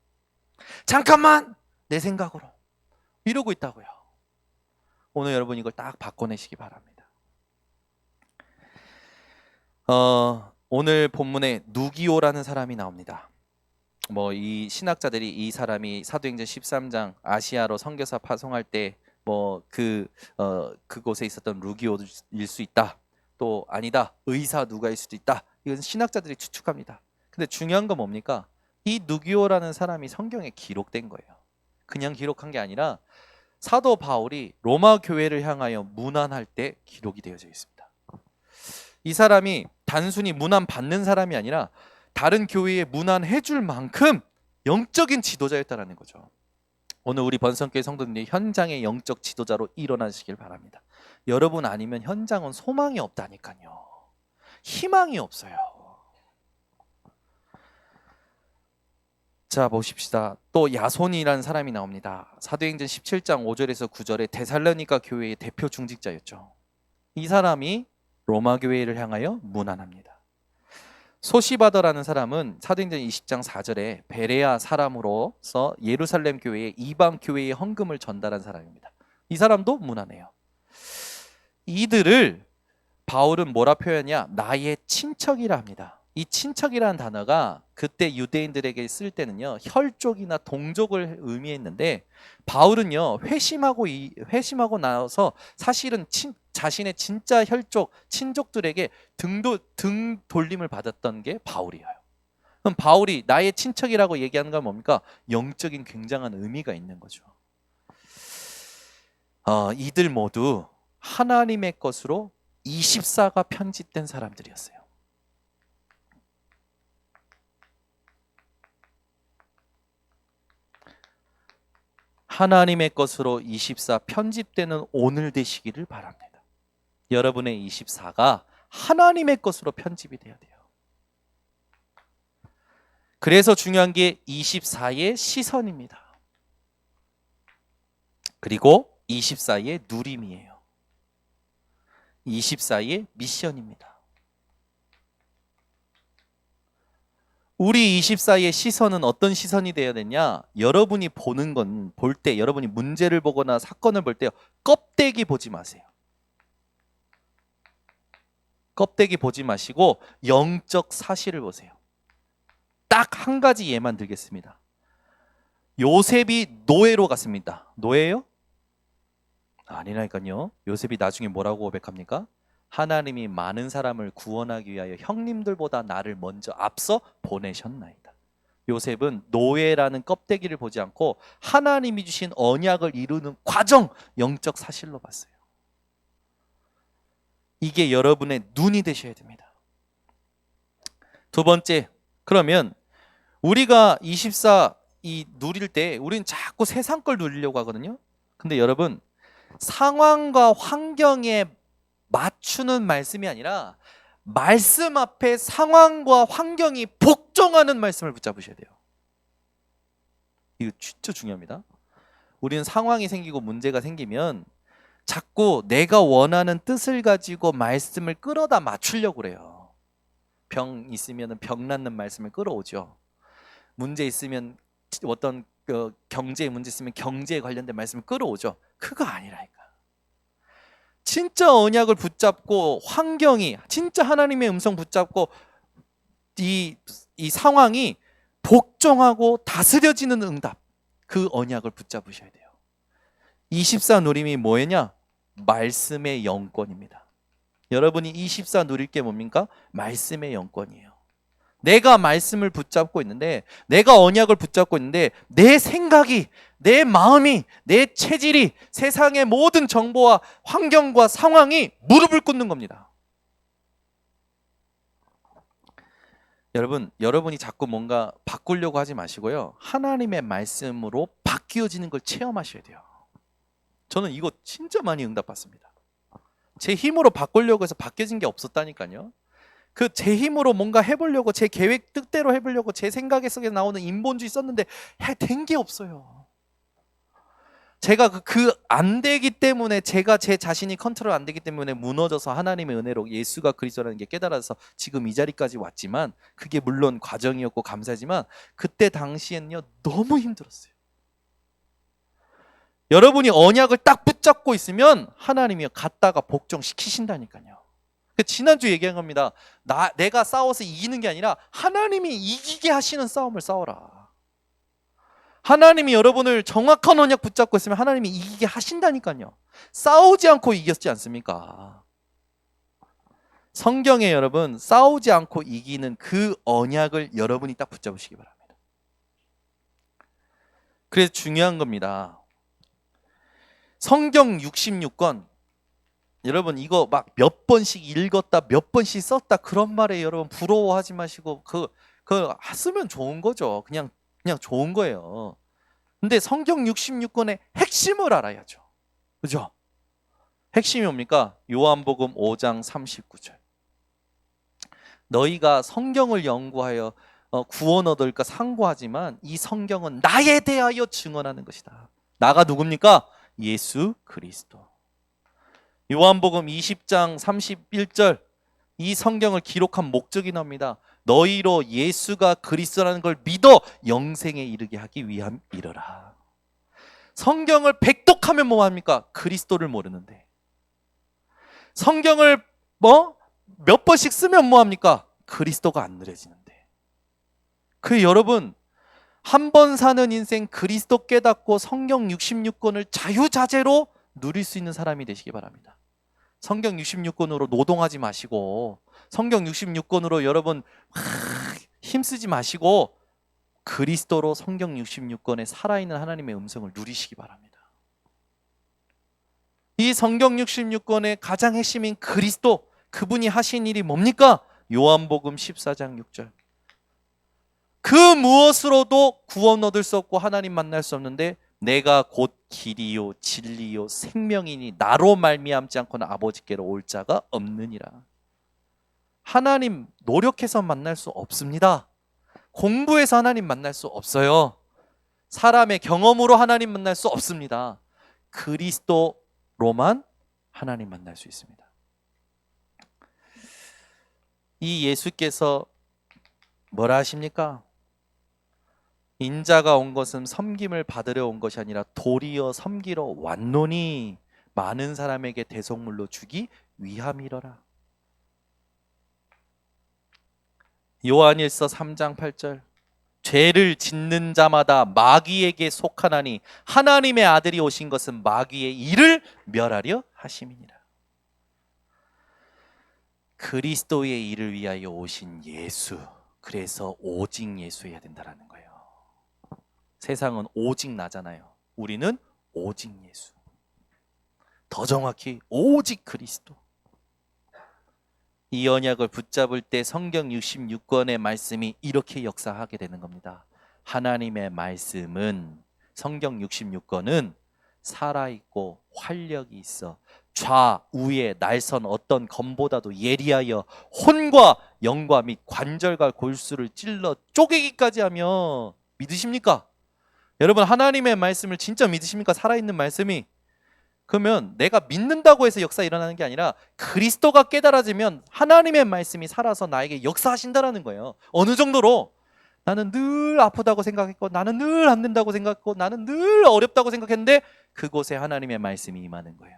잠깐만, 내 생각으로 이러고 있다고요. 오늘 여러분 이걸 딱 바꿔내시기 바랍니다. 오늘 본문에 누기오라는 사람이 나옵니다. 이 신학자들이 이 사람이 사도행전 13장 아시아로 선교사 파송할 때 그곳에 있었던 루기오일 수 있다. 또 아니다. 의사 누가일 수도 있다. 이것은 신학자들이 추측합니다. 근데 중요한 건 뭡니까? 이 누기오라는 사람이 성경에 기록된 거예요. 그냥 기록한 게 아니라 사도 바울이 로마 교회를 향하여 문안할 때 기록이 되어져 있습니다. 이 사람이 단순히 문안 받는 사람이 아니라 다른 교회에 문안해 줄 만큼 영적인 지도자였다는 거죠. 오늘 우리 번성교회 성도님들이 현장의 영적 지도자로 일어나시길 바랍니다. 여러분 아니면 현장은 소망이 없다니까요. 희망이 없어요. 자, 보십시다. 또 야손이라는 사람이 나옵니다. 사도행전 17장 5절에서 9절에 데살로니가 교회의 대표 중직자였죠. 이 사람이 로마 교회를 향하여 문안합니다. 소시바더라는 사람은 사도행전 20장 4절에 베레아 사람으로서 예루살렘 교회에 이방 교회의 헌금을 전달한 사람입니다. 이 사람도 문안해요. 이들을 바울은 뭐라 표현하냐? 나의 친척이라 합니다. 이 친척이라는 단어가 그때 유대인들에게 쓸 때는요, 혈족이나 동족을 의미했는데, 바울은요 회심하고 나서 사실은 자신의 진짜 혈족 친족들에게 등 돌림을 받았던 게 바울이에요. 그럼 바울이 나의 친척이라고 얘기하는 건 뭡니까? 영적인 굉장한 의미가 있는 거죠. 이들 모두 하나님의 것으로 24가 편집된 사람들이었어요. 하나님의 것으로 24 편집되는 오늘 되시기를 바랍니다. 여러분의 24가 하나님의 것으로 편집이 돼야 돼요. 그래서 중요한 게 24의 시선입니다. 그리고 24의 누림이에요. 24의 미션입니다. 우리 24의 시선은 어떤 시선이 되어야 되냐? 여러분이 보는 건 볼 때, 여러분이 문제를 보거나 사건을 볼 때 껍데기 보지 마세요. 껍데기 보지 마시고 영적 사실을 보세요. 딱 한 가지 예만 들겠습니다. 요셉이 노예로 갔습니다. 노예요? 아니라니까요. 요셉이 나중에 뭐라고 고백합니까? 하나님이 많은 사람을 구원하기 위하여 형님들보다 나를 먼저 앞서 보내셨나이다. 요셉은 노예라는 껍데기를 보지 않고 하나님이 주신 언약을 이루는 과정, 영적 사실로 봤어요. 이게 여러분의 눈이 되셔야 됩니다. 두 번째, 그러면 우리가 24 누릴 때 우리는 자꾸 세상 걸 누리려고 하거든요. 근데 여러분, 상황과 환경에 맞추는 말씀이 아니라 말씀 앞에 상황과 환경이 복종하는 말씀을 붙잡으셔야 돼요. 이거 진짜 중요합니다. 우리는 상황이 생기고 문제가 생기면 자꾸 내가 원하는 뜻을 가지고 말씀을 끌어다 맞추려고 그래요. 병 있으면 병 낫는 말씀을 끌어오죠. 문제 있으면 어떤 경제에 문제 있으면 경제에 관련된 말씀을 끌어오죠. 그거 아니라니까. 진짜 언약을 붙잡고 환경이 진짜 하나님의 음성 붙잡고 이 상황이 복종하고 다스려지는 응답, 그 언약을 붙잡으셔야 돼요. 24 누림이 뭐였냐? 말씀의 영권입니다. 여러분이 24 누릴 게 뭡니까? 말씀의 영권이에요. 내가 말씀을 붙잡고 있는데, 내가 언약을 붙잡고 있는데 내 생각이, 내 마음이, 내 체질이 세상의 모든 정보와 환경과 상황이 무릎을 꿇는 겁니다. 여러분이 자꾸 뭔가 바꾸려고 하지 마시고요. 하나님의 말씀으로 바뀌어지는 걸 체험하셔야 돼요. 저는 이거 진짜 많이 응답받습니다. 제 힘으로 바꾸려고 해서 바뀌어진 게 없었다니까요. 그 제 힘으로 뭔가 해보려고, 제 계획 뜻대로 해보려고 제 생각 속에 나오는 인본주의 썼는데 된 게 없어요. 제가 안 되기 때문에, 제가 제 자신이 컨트롤 안 되기 때문에 무너져서 하나님의 은혜로 예수가 그리스도라는 게 깨달아서 지금 이 자리까지 왔지만, 그게 물론 과정이었고 감사하지만 그때 당시엔요 너무 힘들었어요. 여러분이 언약을 딱 붙잡고 있으면 하나님이 갖다가 복종시키신다니까요. 지난주 얘기한 겁니다. 내가 싸워서 이기는 게 아니라 하나님이 이기게 하시는 싸움을 싸워라. 하나님이 여러분을 정확한 언약 붙잡고 있으면 하나님이 이기게 하신다니까요. 싸우지 않고 이겼지 않습니까? 성경에 여러분 싸우지 않고 이기는 그 언약을 여러분이 딱 붙잡으시기 바랍니다. 그래서 중요한 겁니다. 성경 66권, 여러분 이거 막 몇 번씩 읽었다 몇 번씩 썼다 그런 말에 여러분 부러워하지 마시고 그 쓰면 좋은 거죠. 그냥 좋은 거예요. 근데 성경 66권의 핵심을 알아야죠. 그죠? 핵심이 뭡니까? 요한복음 5장 39절. 너희가 성경을 연구하여 구원 얻을까 상고하지만 이 성경은 나에 대하여 증언하는 것이다. 나가 누굽니까? 예수 그리스도. 요한복음 20장 31절, 이 성경을 기록한 목적이 나옵니다. 너희로 예수가 그리스도라는 걸 믿어 영생에 이르게 하기 위함이러라. 성경을 백독하면 뭐합니까? 그리스도를 모르는데. 성경을 몇 번씩 쓰면 뭐합니까? 그리스도가 안 느려지는데. 여러분 한 번 사는 인생 그리스도 깨닫고 성경 66권을 자유자재로 누릴 수 있는 사람이 되시기 바랍니다. 성경 66권으로 노동하지 마시고, 성경 66권으로 여러분 힘쓰지 마시고 그리스도로 성경 66권에 살아있는 하나님의 음성을 누리시기 바랍니다. 이 성경 66권의 가장 핵심인 그리스도, 그분이 하신 일이 뭡니까? 요한복음 14장 6절. 그 무엇으로도 구원 얻을 수 없고 하나님 만날 수 없는데 내가 곧 길이요 진리요 생명이니 나로 말미암지 않고는 아버지께로 올 자가 없느니라. 하나님 노력해서 만날 수 없습니다. 공부해서 하나님 만날 수 없어요. 사람의 경험으로 하나님 만날 수 없습니다. 그리스도로만 하나님 만날 수 있습니다. 이 예수께서 뭐라 하십니까? 인자가 온 것은 섬김을 받으려 온 것이 아니라 도리어 섬기러 왔노니 많은 사람에게 대속물로 주기 위함이러라. 요한일서 3장 8절. 죄를 짓는 자마다 마귀에게 속하나니 하나님의 아들이 오신 것은 마귀의 일을 멸하려 하심이니라. 그리스도의 일을 위하여 오신 예수, 그래서 오직 예수여야 된다는 거예요. 세상은 오직 나잖아요. 우리는 오직 예수. 더 정확히 오직 그리스도. 이 언약을 붙잡을 때 성경 66권의 말씀이 이렇게 역사하게 되는 겁니다. 하나님의 말씀은, 성경 66권은 살아있고 활력이 있어 좌우에 날선 어떤 검보다도 예리하여 혼과 영과 및 관절과 골수를 찔러 쪼개기까지 하며. 믿으십니까? 여러분 하나님의 말씀을 진짜 믿으십니까? 살아있는 말씀이. 그러면 내가 믿는다고 해서 역사 일어나는 게 아니라 그리스도가 깨달아지면 하나님의 말씀이 살아서 나에게 역사하신다라는 거예요. 어느 정도로? 나는 늘 아프다고 생각했고, 나는 늘 안 된다고 생각했고, 나는 늘 어렵다고 생각했는데 그곳에 하나님의 말씀이 임하는 거예요.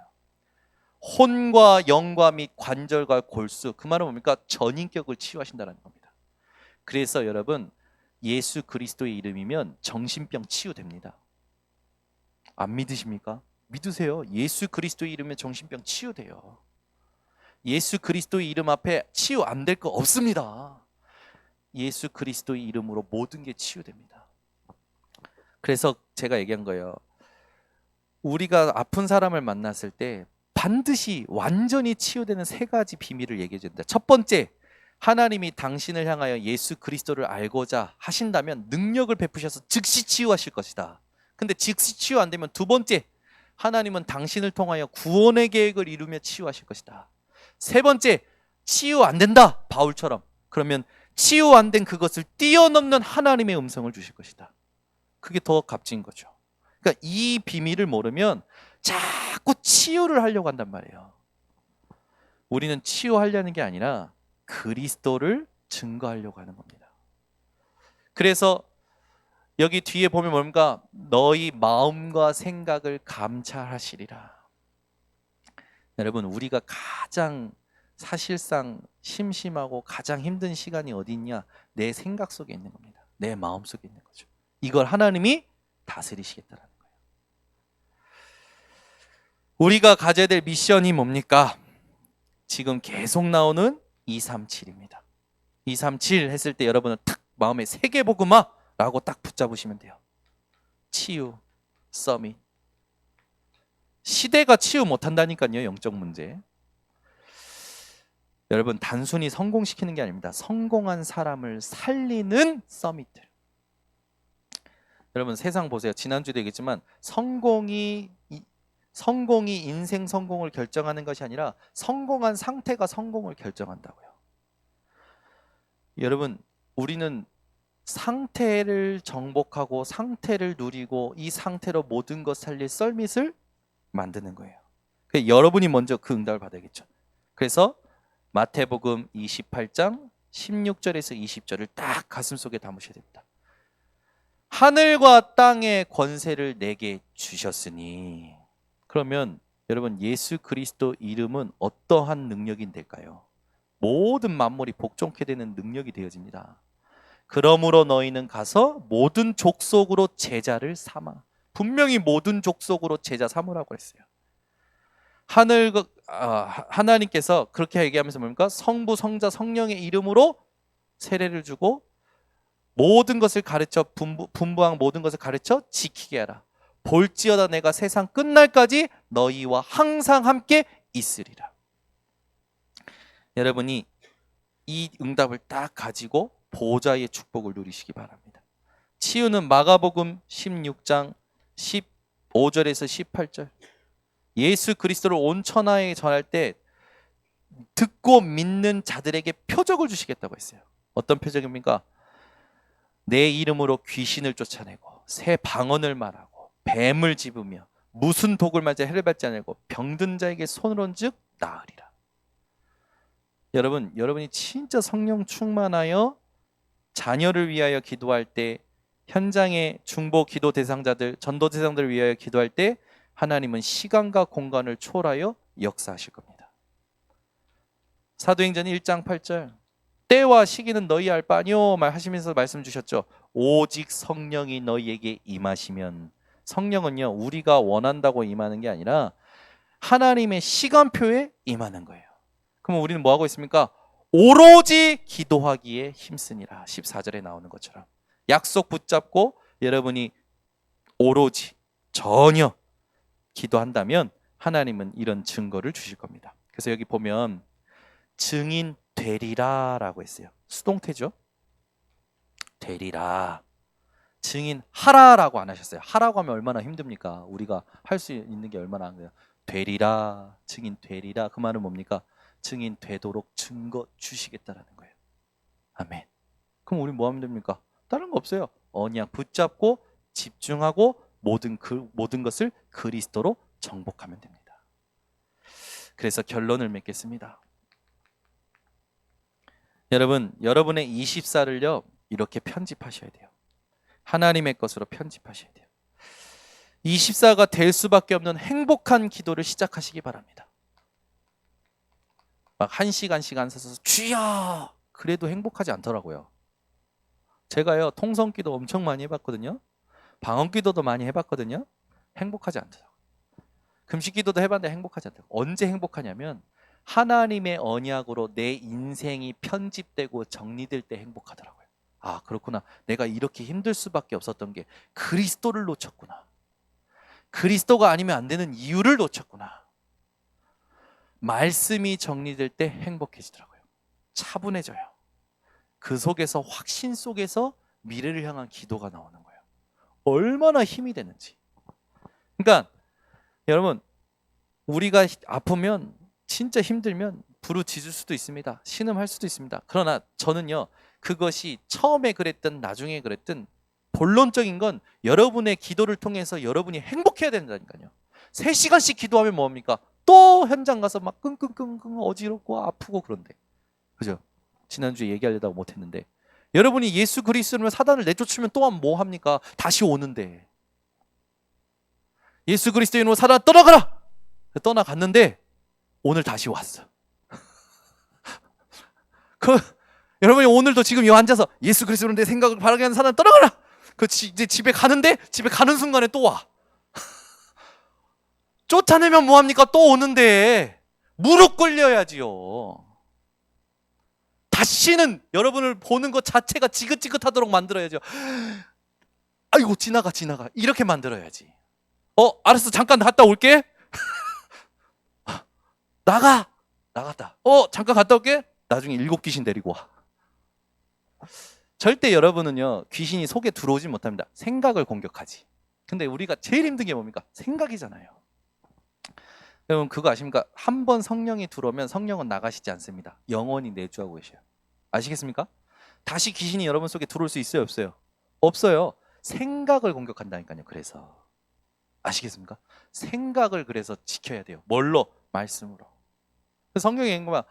혼과 영과 및 관절과 골수, 그 말은 뭡니까? 전인격을 치유하신다는 겁니다. 그래서 여러분 예수 그리스도의 이름이면 정신병 치유됩니다. 안 믿으십니까? 믿으세요. 예수 그리스도의 이름에 정신병 치유돼요. 예수 그리스도의 이름 앞에 치유 안 될 거 없습니다. 예수 그리스도의 이름으로 모든 게 치유됩니다. 그래서 제가 얘기한 거예요. 우리가 아픈 사람을 만났을 때 반드시 완전히 치유되는 세 가지 비밀을 얘기해 줍니다. 첫 번째, 하나님이 당신을 향하여 예수 그리스도를 알고자 하신다면 능력을 베푸셔서 즉시 치유하실 것이다. 근데 즉시 치유 안 되면 두 번째, 하나님은 당신을 통하여 구원의 계획을 이루며 치유하실 것이다. 세 번째, 치유 안 된다, 바울처럼. 그러면 치유 안 된 그것을 뛰어넘는 하나님의 음성을 주실 것이다. 그게 더 값진 거죠. 그러니까 이 비밀을 모르면 자꾸 치유를 하려고 한단 말이에요. 우리는 치유하려는 게 아니라 그리스도를 증거하려고 하는 겁니다. 그래서 여기 뒤에 보면 뭡니까? 너희 마음과 생각을 감찰하시리라. 여러분, 우리가 가장 사실상 심심하고 가장 힘든 시간이 어디 있냐? 내 생각 속에 있는 겁니다. 내 마음 속에 있는 거죠. 이걸 하나님이 다스리시겠다라는 거예요. 우리가 가져야 될 미션이 뭡니까? 지금 계속 나오는 237입니다. 237 했을 때 여러분은 탁 마음에 세계복음화 라고 딱 붙잡으시면 돼요. 치유, 서밋. 시대가 치유 못한다니까요. 영적 문제. 여러분, 단순히 성공시키는 게 아닙니다. 성공한 사람을 살리는 서밋들. 여러분, 세상 보세요. 지난주도 얘기했지만 성공이 인생 성공을 결정하는 것이 아니라 성공한 상태가 성공을 결정한다고요. 여러분, 우리는 상태를 정복하고 상태를 누리고 이 상태로 모든 것 살릴 썰밋을 만드는 거예요. 여러분이 먼저 그 응답을 받아야겠죠. 그래서 마태복음 28장 16절에서 20절을 딱 가슴속에 담으셔야 됩니다. 하늘과 땅의 권세를 내게 주셨으니. 그러면 여러분, 예수 그리스도 이름은 어떠한 능력이 될까요? 모든 만물이 복종케 되는 능력이 되어집니다. 그러므로 너희는 가서 모든 족속으로 제자를 삼아. 분명히 모든 족속으로 제자 삼으라고 했어요. 하나님께서 그렇게 얘기하면서 뭡니까? 성부, 성자, 성령의 이름으로 세례를 주고 모든 것을 가르쳐 분부한 모든 것을 가르쳐 지키게 하라. 볼지어다 내가 세상 끝날까지 너희와 항상 함께 있으리라. 여러분이 이 응답을 딱 가지고 보좌의 축복을 누리시기 바랍니다. 치유는 마가복음 16장 15절에서 18절. 예수 그리스도를 온 천하에 전할 때 듣고 믿는 자들에게 표적을 주시겠다고 했어요. 어떤 표적입니까? 내 이름으로 귀신을 쫓아내고 새 방언을 말하고 뱀을 집으며 무슨 독을 맞아 해를 받지 않고 병든 자에게 손을 얹즉 나으리라. 여러분이 진짜 성령 충만하여 자녀를 위하여 기도할 때, 현장의 중보 기도 대상자들, 전도 대상들을 위하여 기도할 때 하나님은 시간과 공간을 초월하여 역사하실 겁니다. 사도행전 1장 8절. 때와 시기는 너희 알 바 아니오 말하시면서 말씀 주셨죠. 오직 성령이 너희에게 임하시면. 성령은요, 우리가 원한다고 임하는 게 아니라 하나님의 시간표에 임하는 거예요. 그럼 우리는 뭐 하고 있습니까? 오로지 기도하기에 힘쓰니라. 14절에 나오는 것처럼 약속 붙잡고 여러분이 오로지 전혀 기도한다면 하나님은 이런 증거를 주실 겁니다. 그래서 여기 보면 증인 되리라 라고 했어요. 수동태죠. 되리라. 증인하라 라고 안 하셨어요. 하라고 하면 얼마나 힘듭니까? 우리가 할 수 있는 게 얼마나 안 돼요. 되리라. 증인 되리라. 그 말은 뭡니까? 증인 되도록 증거 주시겠다라는 거예요. 아멘. 그럼 우리 뭐 하면 됩니까? 다른 거 없어요. 언약 붙잡고 집중하고 모든 것을 그리스도로 정복하면 됩니다. 그래서 결론을 맺겠습니다. 여러분의 24를요 이렇게 편집하셔야 돼요. 하나님의 것으로 편집하셔야 돼요. 24가 될 수밖에 없는 행복한 기도를 시작하시기 바랍니다. 막 1시간씩 앉아서 주여 그래도 행복하지 않더라고요. 제가요 통성기도 엄청 많이 해봤거든요. 방언기도도 많이 해봤거든요. 행복하지 않더라고요. 금식기도도 해봤는데 행복하지 않더라고요. 언제 행복하냐면 하나님의 언약으로 내 인생이 편집되고 정리될 때 행복하더라고요. 아 그렇구나. 내가 이렇게 힘들 수밖에 없었던 게 그리스도를 놓쳤구나. 그리스도가 아니면 안 되는 이유를 놓쳤구나. 말씀이 정리될 때 행복해지더라고요. 차분해져요. 그 속에서 확신 속에서 미래를 향한 기도가 나오는 거예요. 얼마나 힘이 되는지. 그러니까 여러분, 우리가 아프면 진짜 힘들면 부르짖을 수도 있습니다. 신음할 수도 있습니다. 그러나 저는요, 그것이 처음에 그랬든 나중에 그랬든 본론적인 건 여러분의 기도를 통해서 여러분이 행복해야 된다니까요. 3시간씩 기도하면 뭐합니까? 또 현장 가서 막 끙끙끙끙 어지럽고 아프고 그런데, 그죠? 지난주에 얘기하려다가 못했는데, 여러분이 예수 그리스도를 사단을 내쫓으면 또한 뭐 합니까? 다시 오는데, 예수 그리스도 이름으로 사단 떠나가라! 떠나갔는데 오늘 다시 왔어. 여러분이 오늘도 지금 여기 앉아서 예수 그리스도로 내 생각을 바라게 하는 사단 떠나가라! 이제 집에 가는데, 집에 가는 순간에 또 와. 쫓아내면 뭐합니까? 또 오는데 무릎 꿇려야지요. 다시는 여러분을 보는 것 자체가 지긋지긋하도록 만들어야죠. 아이고 지나가 이렇게 만들어야지. 알았어, 잠깐 갔다 올게. 나갔다. 잠깐 갔다 올게. 나중에 7 귀신 데리고 와. 절대 여러분은요, 귀신이 속에 들어오지 못합니다. 생각을 공격하지. 근데 우리가 제일 힘든 게 뭡니까? 생각이잖아요. 여러분 그거 아십니까? 한 번 성령이 들어오면 성령은 나가시지 않습니다. 영원히 내주하고 계셔요. 아시겠습니까? 다시 귀신이 여러분 속에 들어올 수 있어요, 없어요? 없어요. 생각을 공격한다니까요. 그래서 아시겠습니까? 생각을 그래서 지켜야 돼요. 뭘로? 말씀으로. 성경에 있는 거야.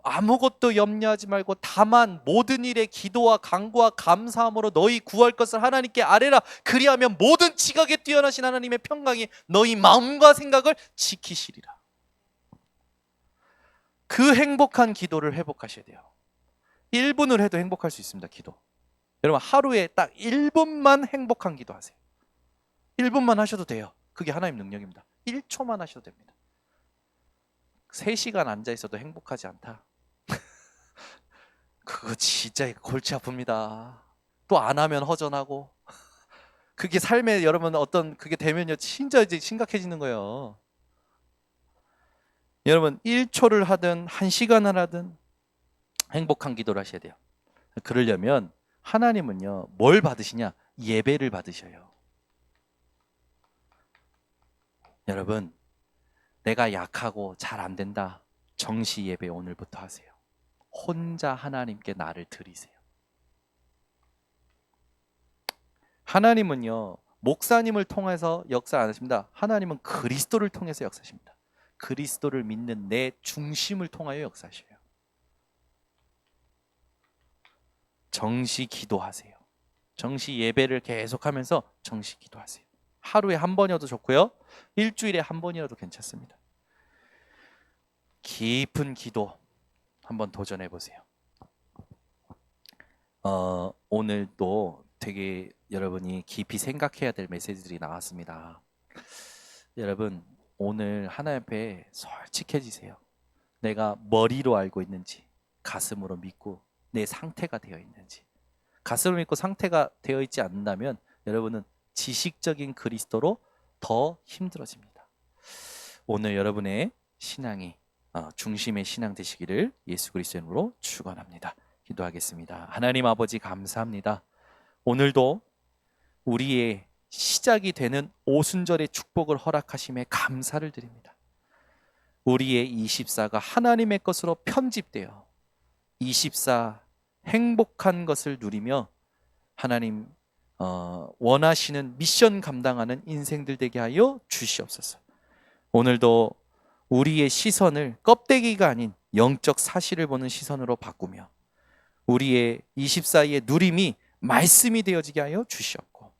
아무것도 염려하지 말고 다만 모든 일에 기도와 간구와 감사함으로 너희 구할 것을 하나님께 아뢰라. 그리하면 모든 지각에 뛰어나신 하나님의 평강이 너희 마음과 생각을 지키시리라. 그 행복한 기도를 회복하셔야 돼요. 1분을 해도 행복할 수 있습니다. 기도. 여러분 하루에 딱 1분만 행복한 기도하세요. 1분만 하셔도 돼요. 그게 하나님 능력입니다. 1초만 하셔도 됩니다. 3시간 앉아 있어도 행복하지 않다. 그거 진짜 골치 아픕니다. 또 안 하면 허전하고. 그게 삶에 여러분 그게 되면요, 진짜 이제 심각해지는 거예요. 여러분 1초를 하든 1시간을 하든 행복한 기도를 하셔야 돼요. 그러려면 하나님은요, 뭘 받으시냐? 예배를 받으셔요. 여러분, 내가 약하고 잘 안 된다. 정시 예배 오늘부터 하세요. 혼자 하나님께 나를 드리세요. 하나님은요, 목사님을 통해서 역사 안 하십니다. 하나님은 그리스도를 통해서 역사하십니다. 그리스도를 믿는 내 중심을 통하여 역사하셔요. 정시 기도하세요. 정시 예배를 계속하면서 정시 기도하세요. 하루에 한 번이라도 좋고요. 일주일에 한 번이라도 괜찮습니다. 깊은 기도 한번 도전해 보세요. 오늘도 되게 여러분이 깊이 생각해야 될 메시지들이 나왔습니다. 여러분 오늘 하나님 앞에 솔직해지세요. 내가 머리로 알고 있는지 가슴으로 믿고 내 상태가 되어 있는지. 가슴으로 믿고 상태가 되어 있지 않는다면 여러분은 지식적인 그리스도로 더 힘들어집니다. 오늘 여러분의 신앙이 중심의 신앙 되시기를 예수 그리스도의 이름으로 축원합니다. 기도하겠습니다. 하나님 아버지 감사합니다. 오늘도 우리의 시작이 되는 오순절의 축복을 허락하심에 감사를 드립니다. 우리의 24가 하나님의 것으로 편집되어 24 행복한 것을 누리며 하나님 원하시는 미션 감당하는 인생들 되게 하여 주시옵소서. 오늘도 우리의 시선을 껍데기가 아닌 영적 사실을 보는 시선으로 바꾸며 우리의 24의 누림이 말씀이 되어지게 하여 주시옵고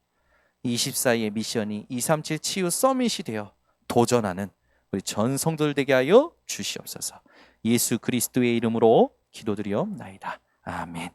24의 미션이 237 치유 서밋이 되어 도전하는 우리 전 성도들 되게 하여 주시옵소서. 예수 그리스도의 이름으로 기도드리옵나이다. 아멘.